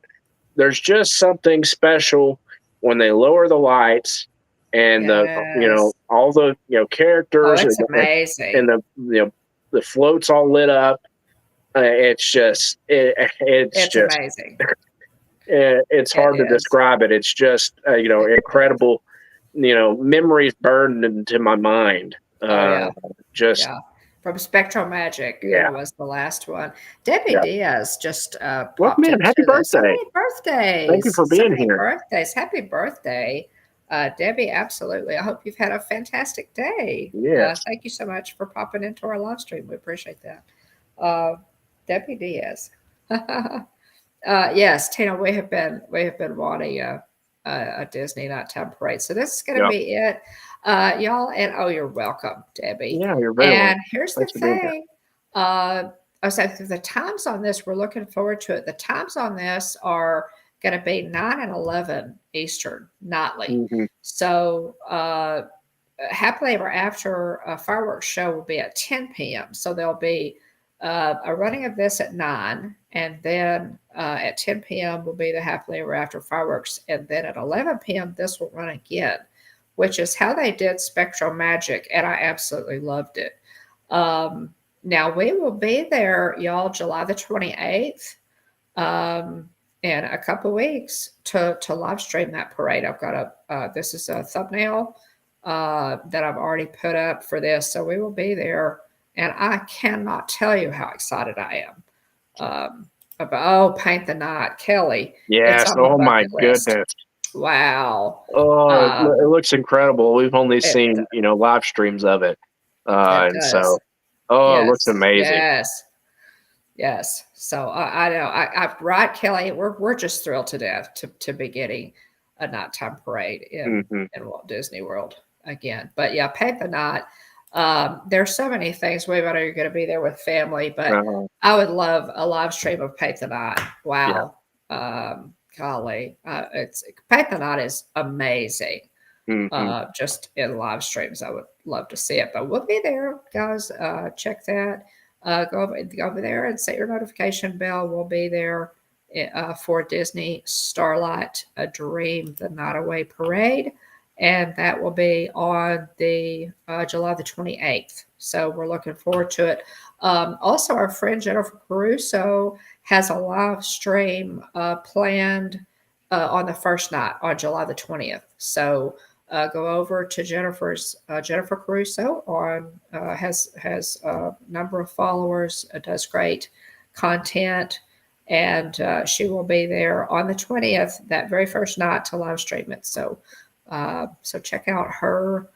there's just something special when they lower the lights and Yes. all the Oh, characters it's and amazing. the floats all lit up. It's It's just amazing. it's It hard to is. describe it. It's just It is. incredible. Memories burned into my mind. Oh yeah. Just Yeah. From Spectral Magic, yeah, was the last one. Debbie yeah. Diaz just Well, popped man, happy into this. So birthday! many Thank you birthdays. for So being many here. birthdays. Happy birthday, Debbie. Absolutely. I hope you've had a fantastic day. Yes. Thank you so much for popping into our live stream. We appreciate that. Uh, Debbie Diaz. Yes, Tina, we have been wanting a Disney nighttime parade, so this is going to Yeah. be it, y'all. And oh, you're welcome, Debbie. Yeah. You're very And welcome. here's the Thanks for being here. thing. I said the times on this, we're looking forward to it. The times on this are going to be 9 and 11 Eastern nightly. Hmm. So happily ever after fireworks show will be at 10 p.m. So there'll be A running of this at 9, and then at 10 p.m. will be the Happily Ever After fireworks, and then at 11 p.m. this will run again, which is how they did Spectral Magic, and I absolutely loved it. Now we will be there, y'all, July the 28th, in a couple weeks to live stream that parade. I've got this is a thumbnail that I've already put up for this, so we will be there. And I cannot tell you how excited I am about Paint the Night, Kelly. Yes. Oh my goodness. Wow. Oh, it looks incredible. We've only seen live streams of it, and so it looks amazing. Yes. So I know. I right, Kelly. We're just thrilled to death to be getting a nighttime parade in Walt Disney World again. But yeah, Paint the Night. There's so many things. We are going to be there with family, but I would love a live stream of Paint the Night. Wow. Yeah. Golly, Paint the Night is amazing. Just in live streams, I would love to see it, but we'll be there, guys. Check that. Go over there and set your notification bell. We'll be there for Disney Starlight A Dream, the Night Away Parade. And that will be on the July the 28th. So we're looking forward to it. Also, our friend Jennifer Caruso has a live stream planned on the first night on July the 20th. So go over to Jennifer Caruso has a number of followers, does great content, and she will be there on the 20th, that very first night, to live stream it. So check out her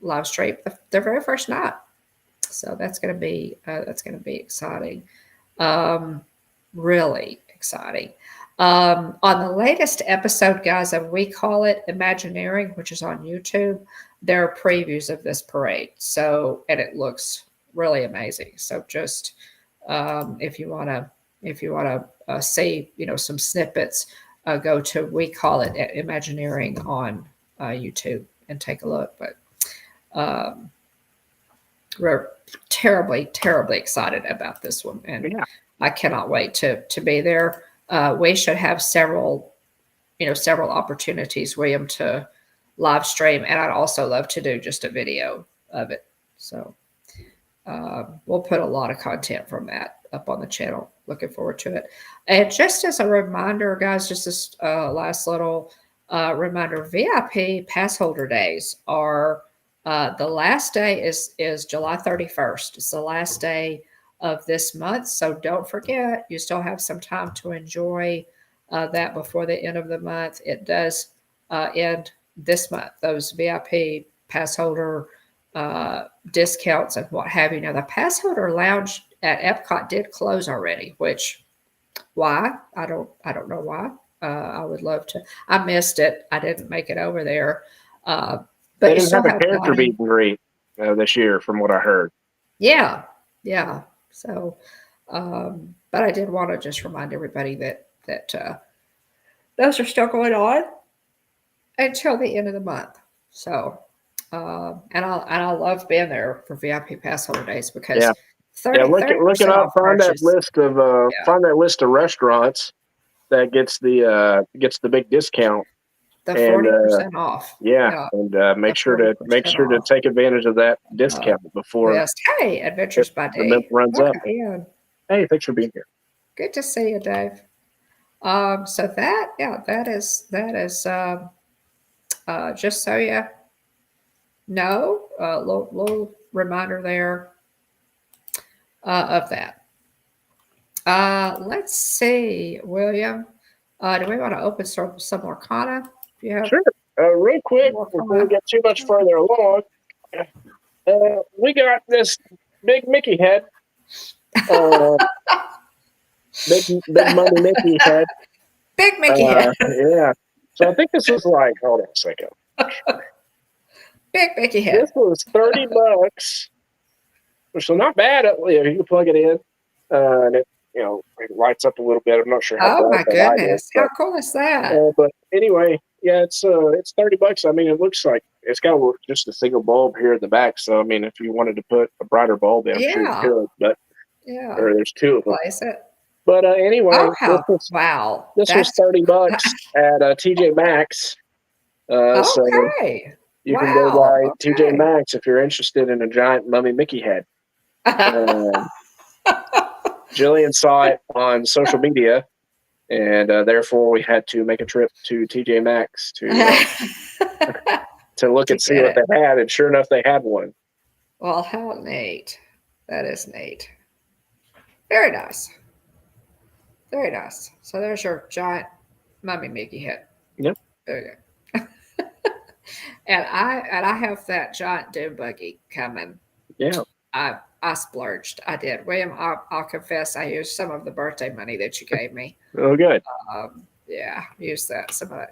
live stream the very first night. So that's going to be exciting, really exciting. On the latest episode, guys, of We Call It Imagineering, which is on YouTube, there are previews of this parade. So, and it looks really amazing. So just if you want to see some snippets, go to We Call It Imagineering on YouTube and take a look. But we're terribly, terribly excited about this one, and I cannot wait to be there. We should have several opportunities, William, to live stream, and I'd also love to do just a video of it. So we'll put a lot of content from that up on the channel. Looking forward to it. And just as a reminder, guys, just this last little reminder, VIP pass holder days are the last day is July 31st. It's the last day of this month. So don't forget, you still have some time to enjoy that before the end of the month. It does end this month, those VIP pass holder discounts and what have you. Now, the pass holder lounge at Epcot did close already, why? I don't know why. I would love to. I missed it. I didn't make it over there. But they didn't have a character meet and greet this year, from what I heard. Yeah. So, but I did want to just remind everybody that those are still going on until the end of the month. So, and I love being there for VIP pass holder days because look it up. Find that list of restaurants that gets the big discount. The 40% off. Yeah, and make sure to take advantage of that discount before. Yes. Hey, Adventures by Dave. The month runs up. Hey, thanks for being here. Good to see you, Dave. So that is just so you know, a little reminder there of that. Let's see, William. Do we want to open some Arcana? Sure. Real quick, before we get too much further along, we got this big Mickey head. Big money Mickey head. Big Mickey head. Yeah. So I think this was like, hold on a second. Big Mickey head. This was $30, which is not bad. You can plug it in, and it lights up a little bit. I'm not sure how. Oh my goodness! How cool is that? But anyway, Yeah, it's $30. I mean, it looks like it's got just a single bulb here in the back. So I mean, if you wanted to put a brighter bulb in, I'm sure you Yeah. could. But Yeah. or there's two of them. Place it. But anyway, Oh, wow. this was That's $30 at TJ Maxx. So okay. you can go Wow. by TJ Okay. Maxx if you're interested in a giant Mummy Mickey head. Jillian saw it on social media, and therefore we had to make a trip to TJ Maxx to look To and see get what it. they had. And sure enough, they had one. Well, how neat. That is neat. Very nice. Very nice. So there's your giant Mummy Mickey head. Yep. There you go. And I have that giant dune buggy coming. Yeah. I splurged. I did. William, I'll confess, I used some of the birthday money that you gave me. Oh, good. Yeah, used that. Some of that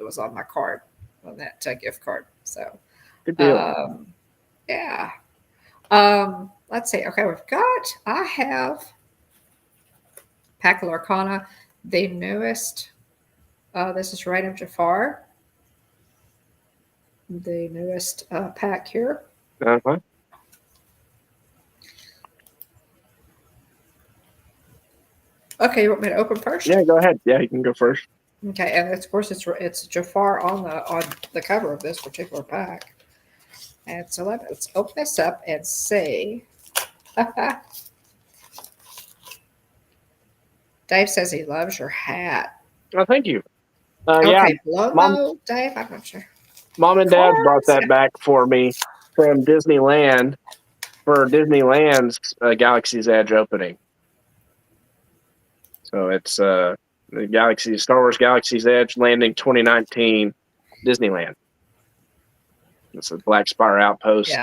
was on my card, on that gift card. So, Good deal. yeah. Let's see. Okay, I have Pack of Lorcana, the newest. This is Rain of Jafar, the newest pack here. Uh-huh. Okay, you want me to open first? Yeah, go ahead. Yeah, you can go first. Okay, and of course it's Jafar on the cover of this particular pack. And so let's open this up and see. Dave says he loves your hat. Oh, thank you. Okay, Yeah, logo, Dave. I'm not sure. Mom and Dad brought Cards. that back for me from Disneyland for Disneyland's Galaxy's Edge opening. So it's the Star Wars Galaxy's Edge landing 2019 Disneyland. It's a Black Spire Outpost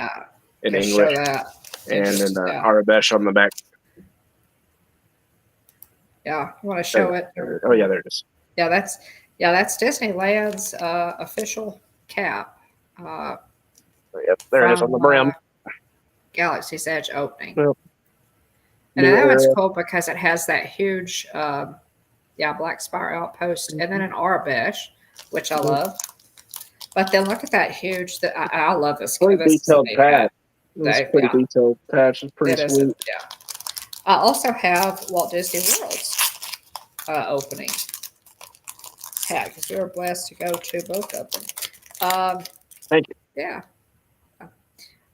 in English, and then Arabesh on the back. Yeah, you want to show it? Oh yeah, there it is. Yeah, that's Disneyland's official cap. Yep, there it is on the brim. Galaxy's Edge opening. Well, and that one's cool because it has that huge, Black Spire Outpost, and then an Arabesh, which I love. But then look at that huge. I love this. Pretty detailed patch. It's pretty detailed patch. It's pretty sweet. Yeah. I also have Walt Disney World's opening hat because we were blessed to go to both of them. Thank you. Yeah.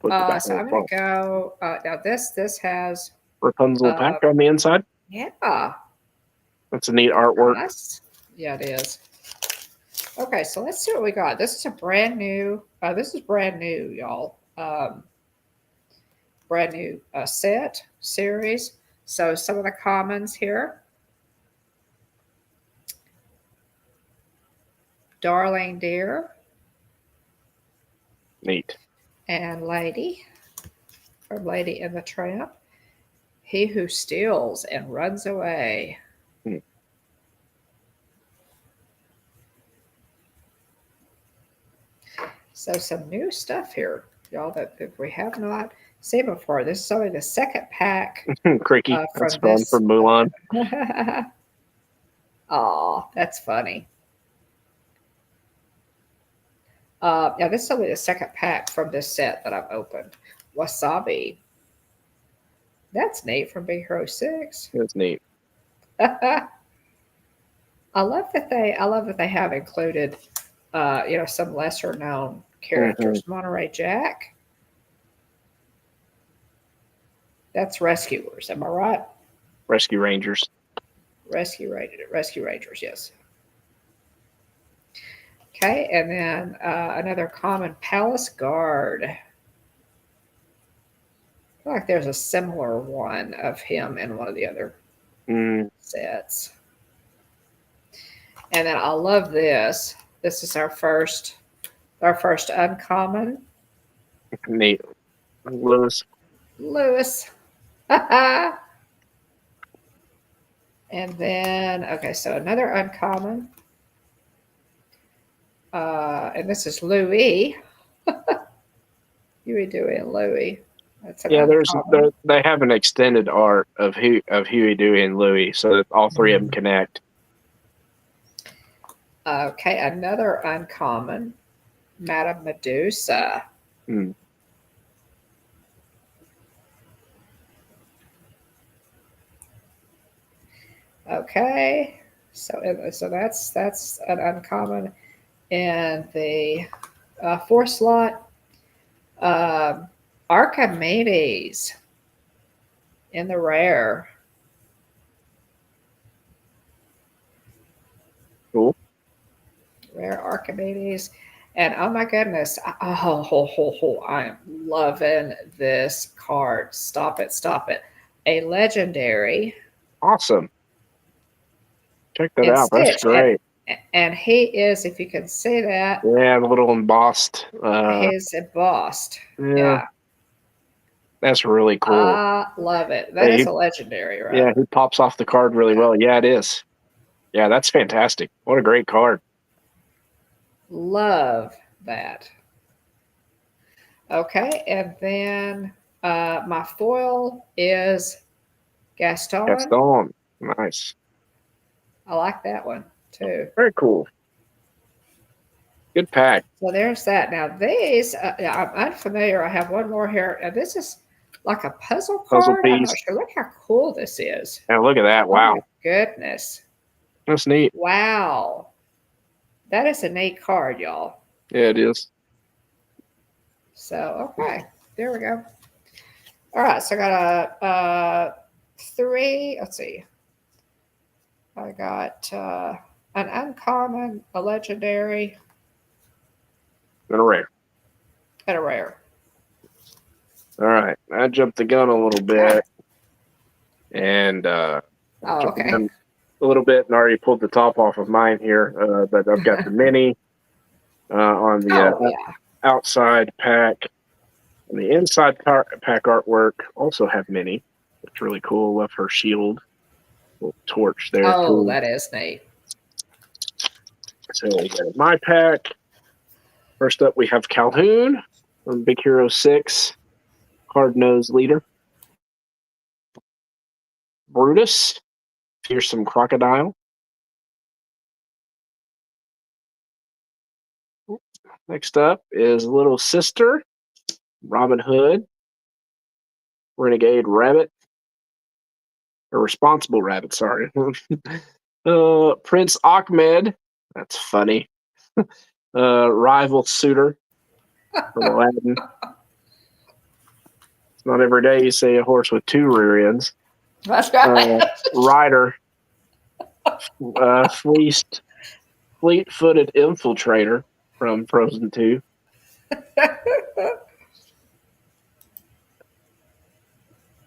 So I'm going to go. Now this has Rapunzel pack on the inside. Yeah. That's a neat artwork. Nice. Yeah, it is. Okay, so let's see what we got. This is a brand new. This is brand new, y'all. Brand new set series. So some of the commons here. Darling Dear. Neat. And Lady. From Lady and the Tramp. He Who Steals and Runs Away. So some new stuff here, y'all, that we have not seen before. This is only the second pack. Cricky. That's fun from Mulan. Oh, that's funny. This is only the second pack from this set that I've opened. Wasabi. That's neat from Big Hero 6. That's neat. I love that they have included some lesser known characters. Monterey Jack. That's Rescuers, am I right? Rescue Rangers. Rescue Rangers, yes. Okay, and then another common Palace Guard. I feel like there's a similar one of him in one of the other sets. And then I love this. This is our first uncommon. Neat. Lewis. And then, so another uncommon. And this is Louis. Huey, Dewey, and Louie. They have an extended art of Huey, Dewey, and Louie, so that all three of them connect. Okay, another uncommon, Madame Medusa. Hmm. Okay, so that's an uncommon in the fourth slot. Um, Archimedes in the rare. Cool. Rare Archimedes. And oh my goodness, I am loving this card. Stop it, stop it. A legendary Awesome. Check that in out. That's Stitch. great. And he is, if you can see that, Yeah, the little embossed. he's embossed. Yeah, Yeah, that's really cool. I love it. That Hey, is a legendary, right? yeah, he pops off the card really Yeah. well. Yeah, it is. Yeah, that's fantastic. What a great card. Love that. Okay, and then my foil is Gaston. Gaston. Nice. I like that one too. Very cool. Good pack. So there's that. Now these, yeah, I'm unfamiliar. I have one more here. And this is like a puzzle Puzzle card. I'm piece. not sure. Look how cool this is. Now look at that. Oh my Wow. goodness. That's neat. Wow. That is a neat card, y'all. Yeah, it is. So, okay. There we go. All right. So I got a three. Let's see. I got an uncommon, a legendary, And a rare. and a rare. All right. I jumped the gun a little bit. And Oh, jumped the okay. gun a little bit and already pulled the top off of mine here. But I've got the mini on the Oh, yeah. outside pack. And the inside pack artwork also have mini. It's really cool. Love her shield. Little torch there. Oh, too. that is neat. So we got my pack. First up, we have Calhoun from Big Hero 6, Hard Nose Leader. Brutus, Fearsome Crocodile. Next up is Little Sister, Robin Hood, Renegade Rabbit, or Responsible Rabbit, sorry. Prince Ahmed, that's funny. Rival Suitor from Aladdin. It's not every day you see a horse with two rear ends. That's right. Rider, fleet-footed infiltrator from Frozen 2.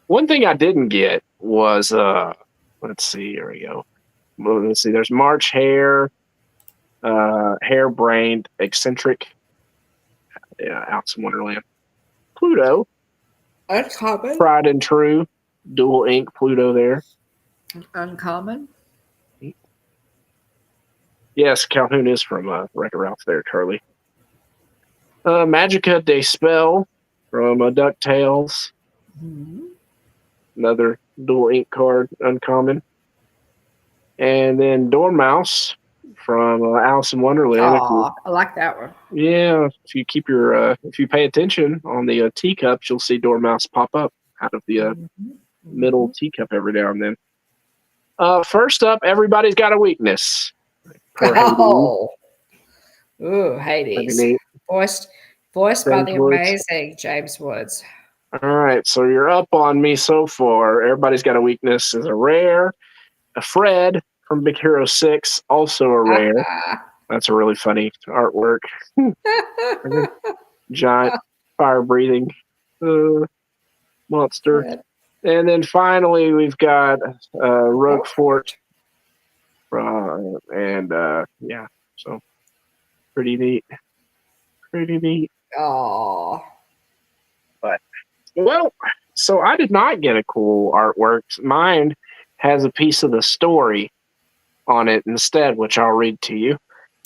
One thing I didn't get was let's see, here we go. Well, let's see, there's March Hare, harebrained, eccentric, Alice in Wonderland. Pluto, Uncommon. tried and true, dual ink Pluto there. Uncommon. Yes, Calhoun is from Wreck-It Ralph there, Charlie. Magica de Spell from DuckTales. Mm-hmm. Another dual ink card, uncommon. And then Dormouse from Alice in Wonderland. Oh, I like that one. Yeah, if you keep your if you pay attention on the teacups, you'll see Dormouse pop up out of the middle teacup every now and then. First up, everybody's got a weakness. Oh, ooh, Hades. Hades. Voiced by the James Woods. amazing James Woods. All right, so you're up on me so far. Everybody's got a weakness is a rare. A Fred from Big Hero 6, also a rare. That's a really funny artwork. Giant fire-breathing monster. Fred. And then finally, we've got Roquefort. Yeah, so pretty neat. Pretty neat. Oh, Well, so I did not get a cool artwork. Mine has a piece of the story on it instead, which I'll read to you.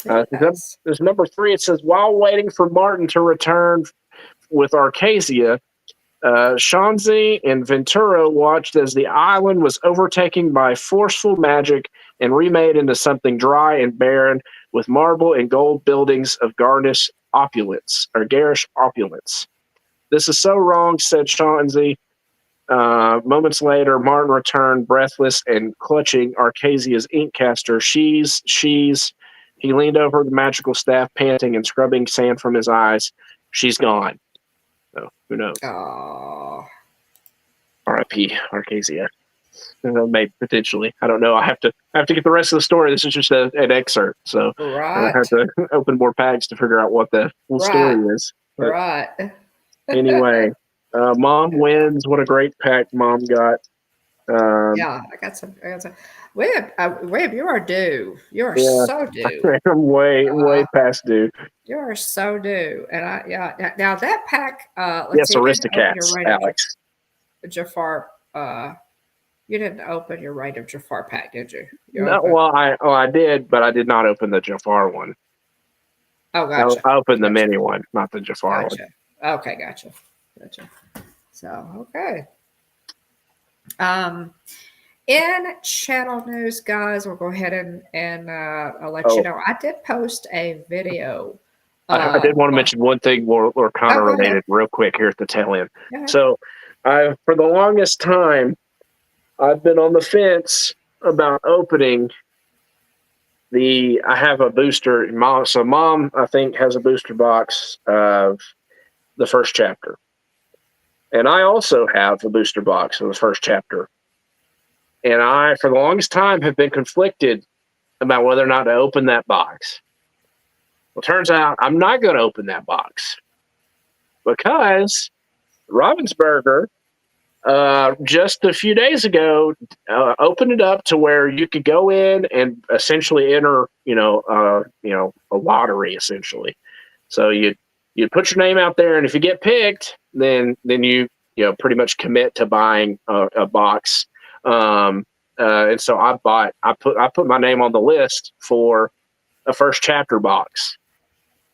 yes. There's number 3. It says, while waiting for Martin to return with Arcasia, Shanzi and Ventura watched as the island was overtaken by forceful magic and remade into something dry and barren with marble and gold buildings of garish opulence. This is so wrong, said Chauncey. Moments later, Martin returned, breathless and clutching Arcasia's inkcaster. She's. He leaned over the magical staff, panting and scrubbing sand from his eyes. She's gone. So, who knows? Oh. R.I.P. Arcasia. Maybe potentially. I don't know. I have to get the rest of the story. This is just an excerpt, so I have to open more packs to figure out what the full story is. But right. Anyway, Mom wins. What a great pack Mom got. Yeah, I got some. Webb, you are due. You are so due. I'm way past due. You are so due. And now that pack. Let's see, Aristocats, Alex. Jafar. You didn't open your Rite of Jafar pack, did you? No, well, I did, but I did not open the Jafar one. Oh, gotcha. I opened the mini one, not the Jafar one. Okay, gotcha. So, okay. In channel news, guys, we'll go ahead and I'll let you know. I did post a video. I did want to mention one thing more kind of related real quick here at the tail end. So, for the longest time, I've been on the fence about opening I have a booster. Mom, I think, has a booster box of the first chapter. And I also have a booster box of the first chapter. And I, for the longest time, have been conflicted about whether or not to open that box. Well, turns out I'm not going to open that box because Ravensburger just a few days ago opened it up to where you could go in and essentially enter, a lottery essentially. So you put your name out there, and if you get picked, then you pretty much commit to buying a box. And so I put my name on the list for a first chapter box.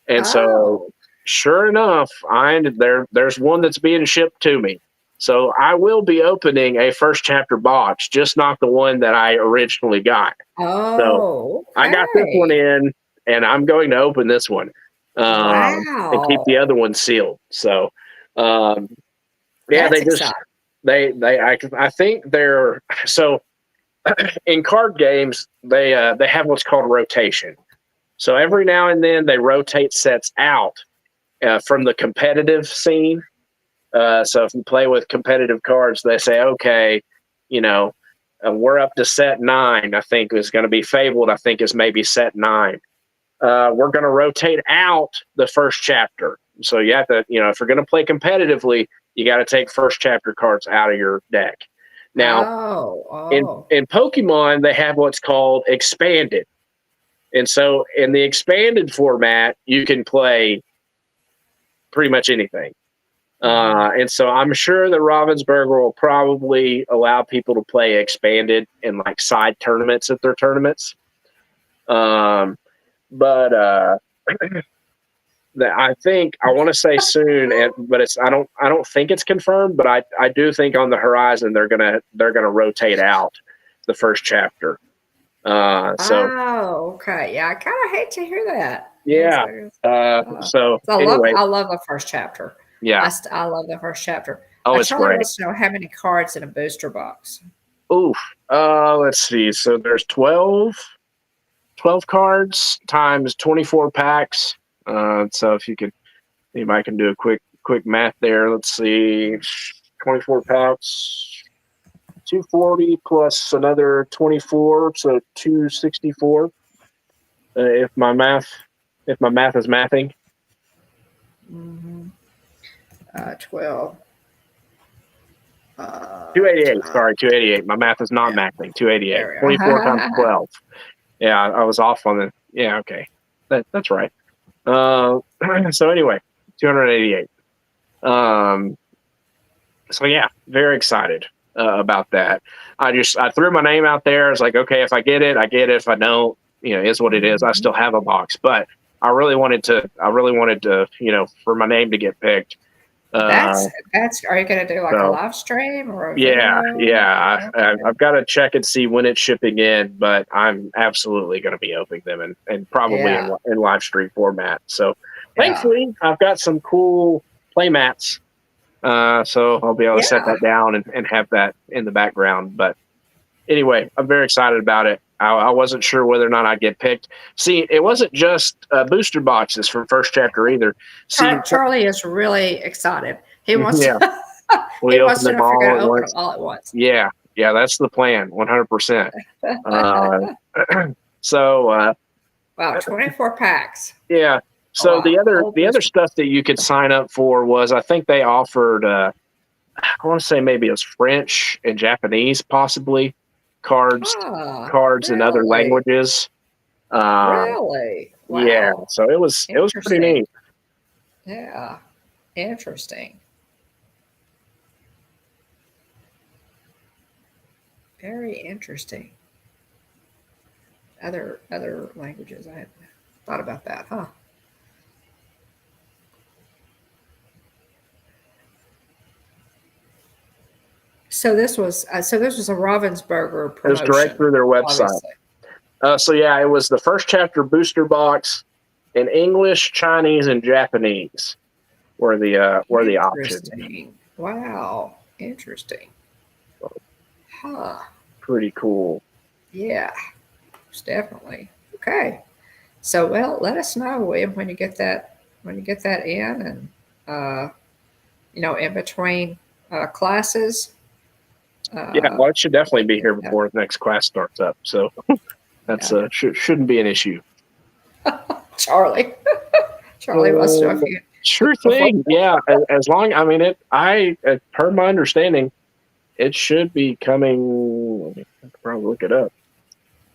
And so sure enough, there's one that's being shipped to me. So I will be opening a first chapter box, just not the one that I originally got. Oh, so I got this one in, and I'm going to open this one and keep the other one sealed. So, I think they're so in card games they have what's called rotation. So every now and then they rotate sets out from the competitive scene. So if you play with competitive cards, they say, okay, we're up to set 9, I think is going to be Fabled. I think is maybe set 9. We're going to rotate out the first chapter. So you have to, if you're going to play competitively, you got to take first chapter cards out of your deck. Now, in Pokemon, they have what's called expanded. And so in the expanded format, you can play pretty much anything. And so I'm sure that Ravensburger will probably allow people to play expanded in like side tournaments at their tournaments. But I think I want to say soon, but I don't think it's confirmed, but I do think on the horizon they're gonna rotate out the first chapter. Okay, yeah, I kind of hate to hear that. Yeah. I love the first chapter. Yeah, I love the first chapter. It's great. Wants to know how many cards in a booster box. Oof. Let's see. So there's 12 cards times 24 packs. So if anybody can do a quick math there. Let's see. 24 packs, 240 plus another 24, so 264. If my math is mathing. Mm-hmm. 12. 288. Sorry, 288. My math is not mathing. 288. 24 times 12. Yeah, I was off on the. Yeah, okay. That's right. So anyway, 288. So yeah, very excited about that. I threw my name out there. I was like, okay, if I get it, I get it. If I don't, is what it is. I still have a box, but I really wanted to, for my name to get picked. Uh, That's. Are you going to do like a so live stream or a yeah, video? yeah. Okay. I've got to check and see when it's shipping in, but I'm absolutely going to be opening them and probably Yeah. in live stream format. So Yeah. thankfully, I've got some cool play mats. So I'll be able to set Yeah. that down and have that in the background. But anyway, I'm very excited about it. I wasn't sure whether or not I'd get picked. See, it wasn't just booster boxes from first chapter either. See, Charlie is really excited. He wants yeah, to. we He opened wants to them know if you're going all to at open them once. all at once. Yeah, yeah, that's the plan, 100%. Uh, so Wow, 24 packs. yeah, Oh, so wow. Whole the other booster. stuff that you could sign up for was I think they offered I want to say maybe it was French and Japanese possibly cards Ah, cards in other really? languages. Um, Really? yeah, Wow. so it was pretty Interesting. neat. Yeah. Interesting. Very interesting. Other languages. I hadn't thought about that, huh? So this was a Ravensburger It was direct promotion, through their website. obviously. So yeah, it was the first chapter booster box in English, Chinese, and Japanese were the options. Interesting. Wow. Interesting. Huh. Pretty cool. Yeah. Most definitely. Okay. So well, let us know, William, when you get that in and in between classes. Yeah, Uh, well, it should definitely be here yeah. before the next class starts up. So that's Yeah. shouldn't be an issue. Charlie. Charlie wants to know if Uh, you sure before. thing. Yeah, as long I mean it. Per my understanding, it should be coming. Let me I could probably look it up.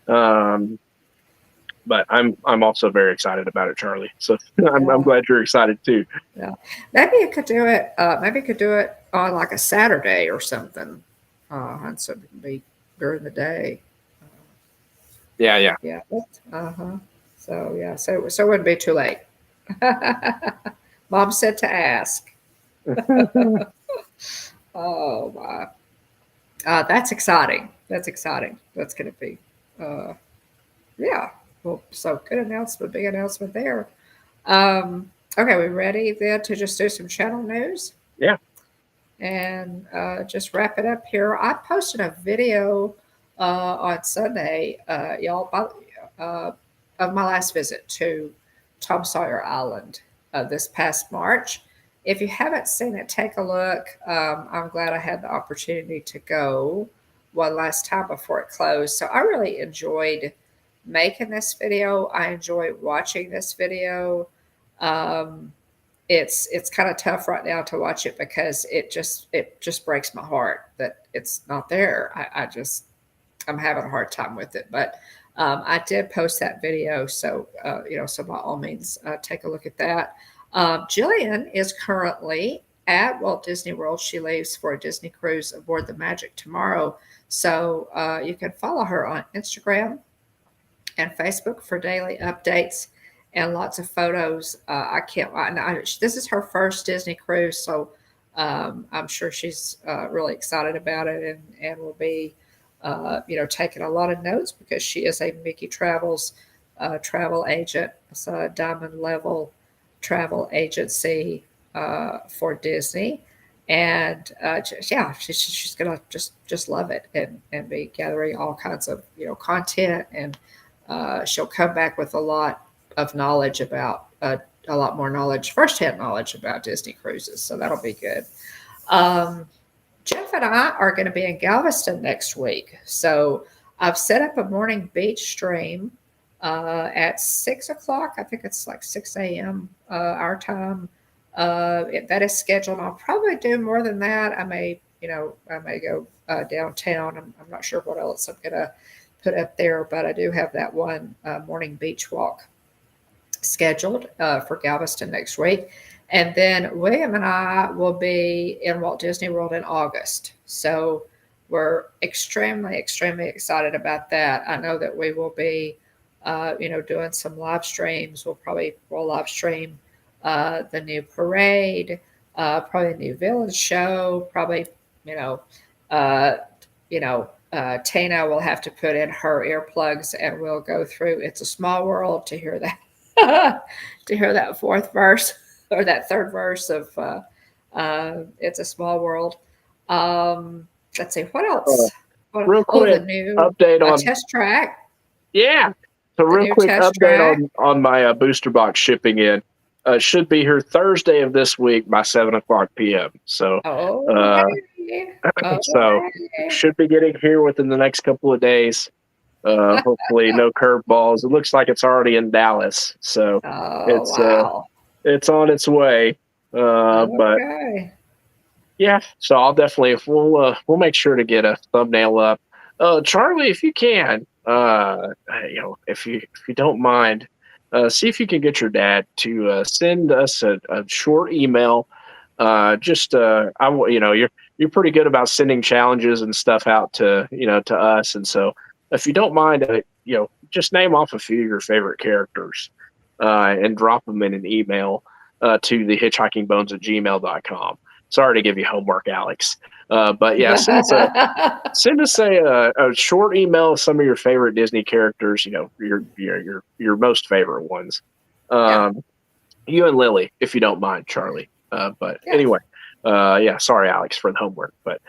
Um, but I'm also very excited about it, Charlie. So I'm Yeah. glad you're excited too. Yeah. Maybe you could do it. Maybe you could do it on like a Saturday or something. And so it would be during the day. Yeah, yeah. Yeah. Uh huh. So yeah. So it wouldn't be too late. Mom said to ask. Oh my. That's exciting. That's exciting. That's going to be. Uh, yeah. Well, so good announcement. Big announcement there. Okay, we ready then to just do some channel news Yeah. and just wrap it up here. I posted a video on Sunday, y'all, of my last visit to Tom Sawyer Island this past March. If you haven't seen it, take a look. I'm glad I had the opportunity to go one last time before it closed. So I really enjoyed making this video. I enjoyed watching this video. Um, it's kind of tough right now to watch it because it just breaks my heart that it's not there. I'm having a hard time with it, but I did post that video, so so by all means, take a look at that. Jillian is currently at Walt Disney World. She leaves for a Disney cruise aboard the Magic tomorrow, so you can follow her on Instagram and Facebook for daily updates and lots of photos. I can't. This is her first Disney cruise, so I'm sure she's really excited about it and will be, taking a lot of notes because she is a Mickey Travels travel agent. It's a diamond level travel agency for Disney. And yeah, she's gonna just love it and be gathering all kinds of content and she'll come back with a lot of knowledge about a lot more knowledge, firsthand knowledge about Disney cruises. So that'll be good. Um, Jeff and I are going to be in Galveston next week. So I've set up a morning beach stream at 6 o'clock. I think it's like 6 a.m. Our time. That is scheduled. I'll probably do more than that. I may go downtown. I'm not sure what else I'm going to put up there, but I do have that one morning beach walk scheduled for Galveston next week. And then William and I will be in Walt Disney World in August. So we're extremely excited about that. I know that we will be, doing some live streams. We'll live stream the new parade. Probably a new villain show. Probably, you know, uh, Tina will have to put in her earplugs, and we'll go through "It's a Small World" to hear that to hear that fourth verse or that third verse of "It's a Small World." Um, let's see what Uh, else. real Oh, the quick new update on test track. yeah. So The real new quick test update track. on my booster box shipping in. Should be here Thursday of this week by 7:00 p.m. So Oh, uh, hey. Oh, so hey. should be getting here within the next couple of days. Hopefully no curveballs. It looks like it's already in Dallas, so Oh, it's wow. it's on its way. But Okay. yeah, so I'll definitely we'll make sure to get a thumbnail up. Charlie, if you can, if you don't mind, see if you can get your dad to send us a short email. You're pretty good about sending challenges and stuff out to to us, and so if you don't mind, just name off a few of your favorite characters, and drop them in an email to the hitchhikingbones at gmail.com. Sorry to give you homework, Alex. But yeah, send us a short email of some of your favorite Disney characters. Your most favorite ones. Yeah, Um, you and Lily, if you don't mind, Charlie. But yeah. anyway, yeah, sorry, Alex, for the homework. But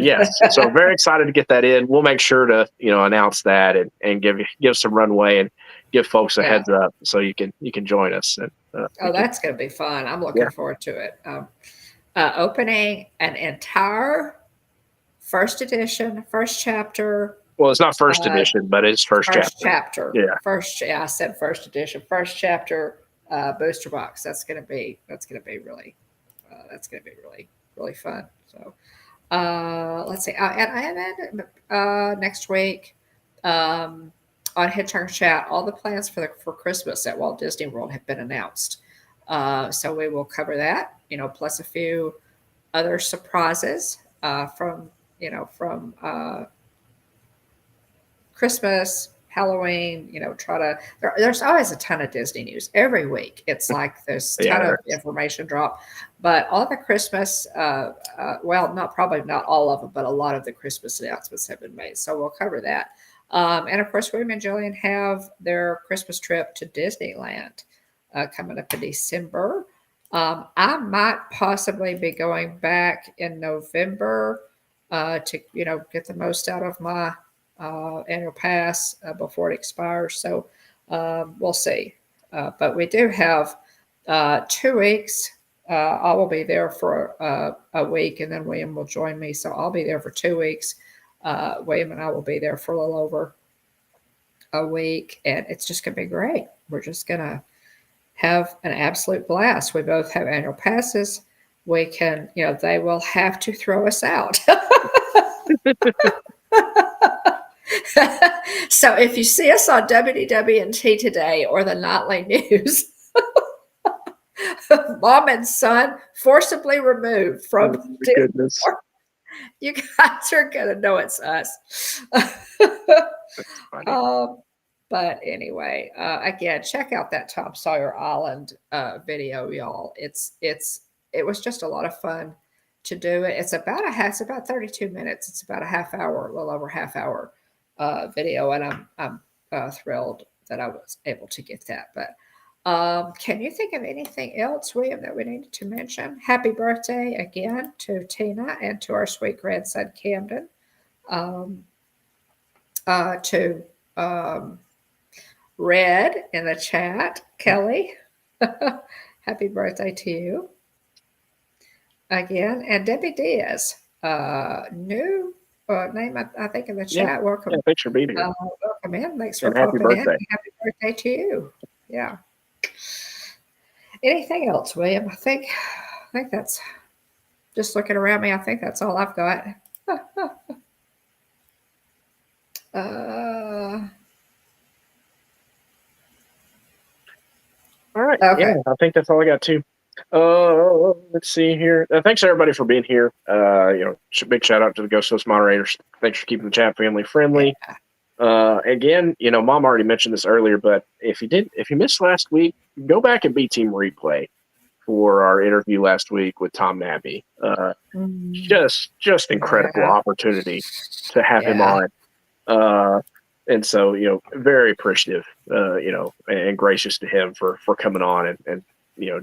yes, so very excited to get that in. We'll make sure to announce that and give some runway and give folks a Yeah. heads up so you can join us and Oh, that's going to be fun. I'm yeah. looking forward to it. Opening an entire first edition, first chapter, Well, it's not first uh, edition, but it's first first chapter. chapter, Yeah. yeah, I said first edition, first chapter booster box. That's going to be really, really fun. So, let's see. And then next week, um, on Hitchhiker Chat, all the plans for Christmas at Walt Disney World have been announced. So we will cover that, plus a few other surprises from Christmas, Halloween. There's always a ton of Disney news every week. It's like there's a Yeah. ton of information drop, but all the Christmas, well, probably not all of them, but a lot of the Christmas announcements have been made. So we'll cover that. And of course, William and Jillian have their Christmas trip to Disneyland coming up in December. I might possibly be going back in November to get the most out of my annual pass before it expires. So we'll see. But we do have 2 weeks. I will be there for a week, and then William will join me. So I'll be there for 2 weeks. William and I will be there for a little over a week, and it's just going to be great. We're just going to have an absolute blast. We both have annual passes. We can, they will have to throw us out. So if you see us on WDWNT today or the Nightly News, mom and son forcibly removed from Goodness. you guys are gonna know it's us. But anyway, again, check out that Tom Sawyer Island video, y'all. It was just a lot of fun to do it. It's about 32 minutes. It's about a little over half hour video, and I'm thrilled that I was able to get that. But can you think of anything else, William, that we needed to mention? Happy birthday again to Tina and to our sweet grandson Camden. To Red in the chat, Kelly. Happy birthday to you again, and Debbie Diaz. New name, I think, in the chat. Yeah. Welcome. Yeah, thanks for being here. Welcome in. Thanks for And happy popping in. birthday. Happy birthday to you. Yeah. Anything else, William? I think that's just looking around me. I think that's all I've got. All right. Okay. Yeah, I think that's all I got too. Let's see here. Thanks everybody for being here. Big shout out to the Ghost Host moderators. Thanks for keeping the chat family friendly. Again, Mom already mentioned this earlier, but if you missed last week, go back and beat Team Replay. for our interview last week with Tom Nabby. Just incredible opportunity to have him on. And so, very appreciative, and gracious to him for coming on and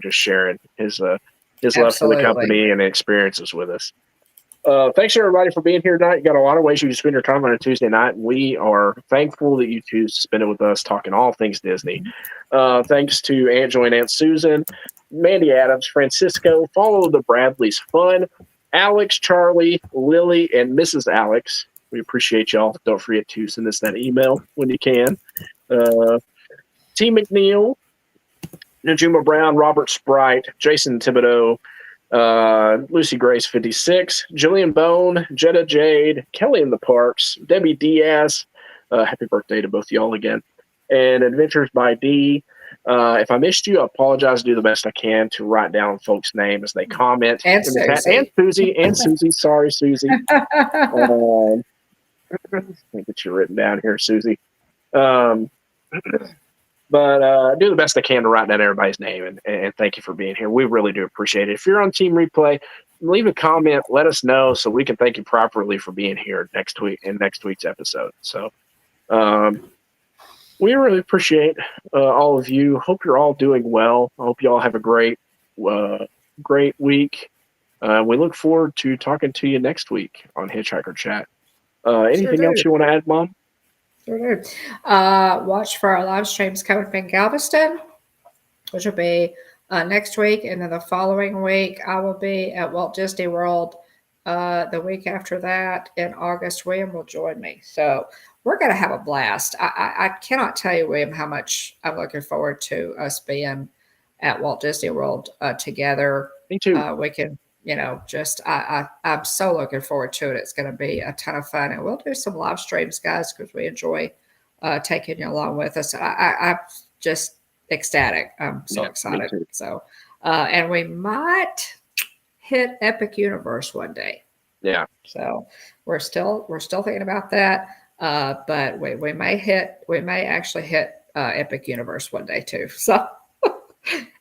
just sharing his love for the company and experiences with us. Thanks everybody for being here tonight. You got a lot of ways you can spend your time on a Tuesday night, and we are thankful that you choose to spend it with us talking all things Disney. Thanks to Aunt Joy and Aunt Susan, Mandy Adams, Francisco, Follow the Bradleys Fun, Alex, Charlie, Lily, and Mrs. Alex. We appreciate y'all. Don't forget to send us that email when you can. T. McNeil, Najuma Brown, Robert Sprite, Jason Thibodeau, Lucy Grace 56, Jillian Bone, Jetta Jade, Kelly in the Parks, Debbie Diaz. Happy birthday to both y'all again. And Adventures by D. If I missed you, I apologize. Do the best I can to write down folks' names as they comment. And Susie. And Susie. Sorry, Susie. Let me get you written down here, Susie. But do the best I can to write down everybody's name, and thank you for being here. We really do appreciate it. If you're on Team Replay, leave a comment. Let us know so we can thank you properly for being here next week's episode. So we really appreciate all of you. Hope you're all doing well. I hope you all have a great week. We look forward to talking to you next week on Hitchhiker Chat. Anything else you want to add, Mom? Sure do. Watch for our live streams coming up in Galveston, which will be next week. And then the following week, I will be at Walt Disney World. The week after that, in August, William will join me. So we're going to have a blast. I cannot tell you, William, how much I'm looking forward to us being at Walt Disney World together. Me too. We can, I'm so looking forward to it. It's going to be a ton of fun. And we'll do some live streams, guys, because we enjoy taking you along with us. I'm just ecstatic. I'm so excited. So, and we might hit Epic Universe one day. Yeah. So we're still thinking about that. But we may actually hit Epic Universe one day too. So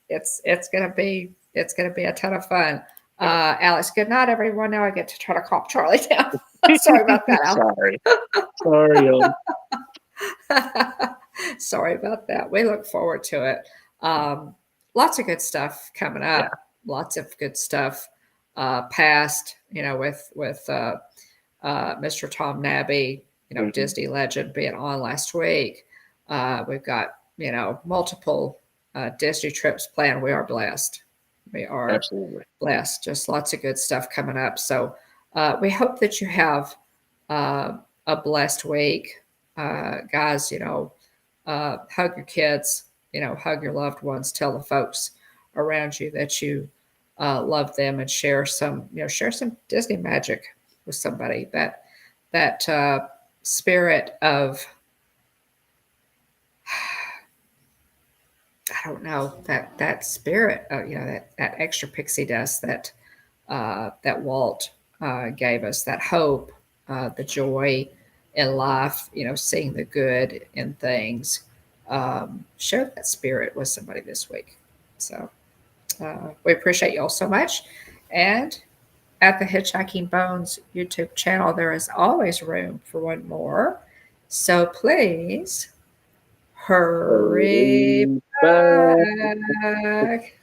it's gonna be a ton of fun. Alex, good night, everyone. Now I get to try to calm Charlie down. Sorry about that, Alex. Sorry. Sorry about that. We look forward to it. Lots of good stuff coming up. Yeah. Lots of good stuff past, with Mr. Tom Nabby, Disney legend being on last week. We've got, multiple Disney trips planned. We are blessed. We are absolutely blessed. Just lots of good stuff coming up. So we hope that you have a blessed week. Guys, hug your kids, hug your loved ones, tell the folks around you that you love them, and share some Disney magic with somebody. That spirit of, I don't know, that spirit, that extra pixie dust that Walt gave us, that hope, the joy in life, seeing the good in things. Share that spirit with somebody this week. So we appreciate you all so much. And at the Hitchhiking Bones YouTube channel, there is always room for one more. So please hurry back.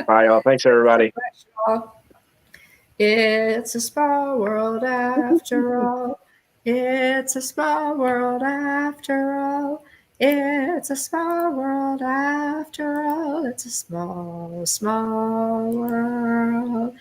Bye, y'all. Thanks, everybody. It's a small world after all. It's a small world after all. It's a small world after all. It's a small, small world.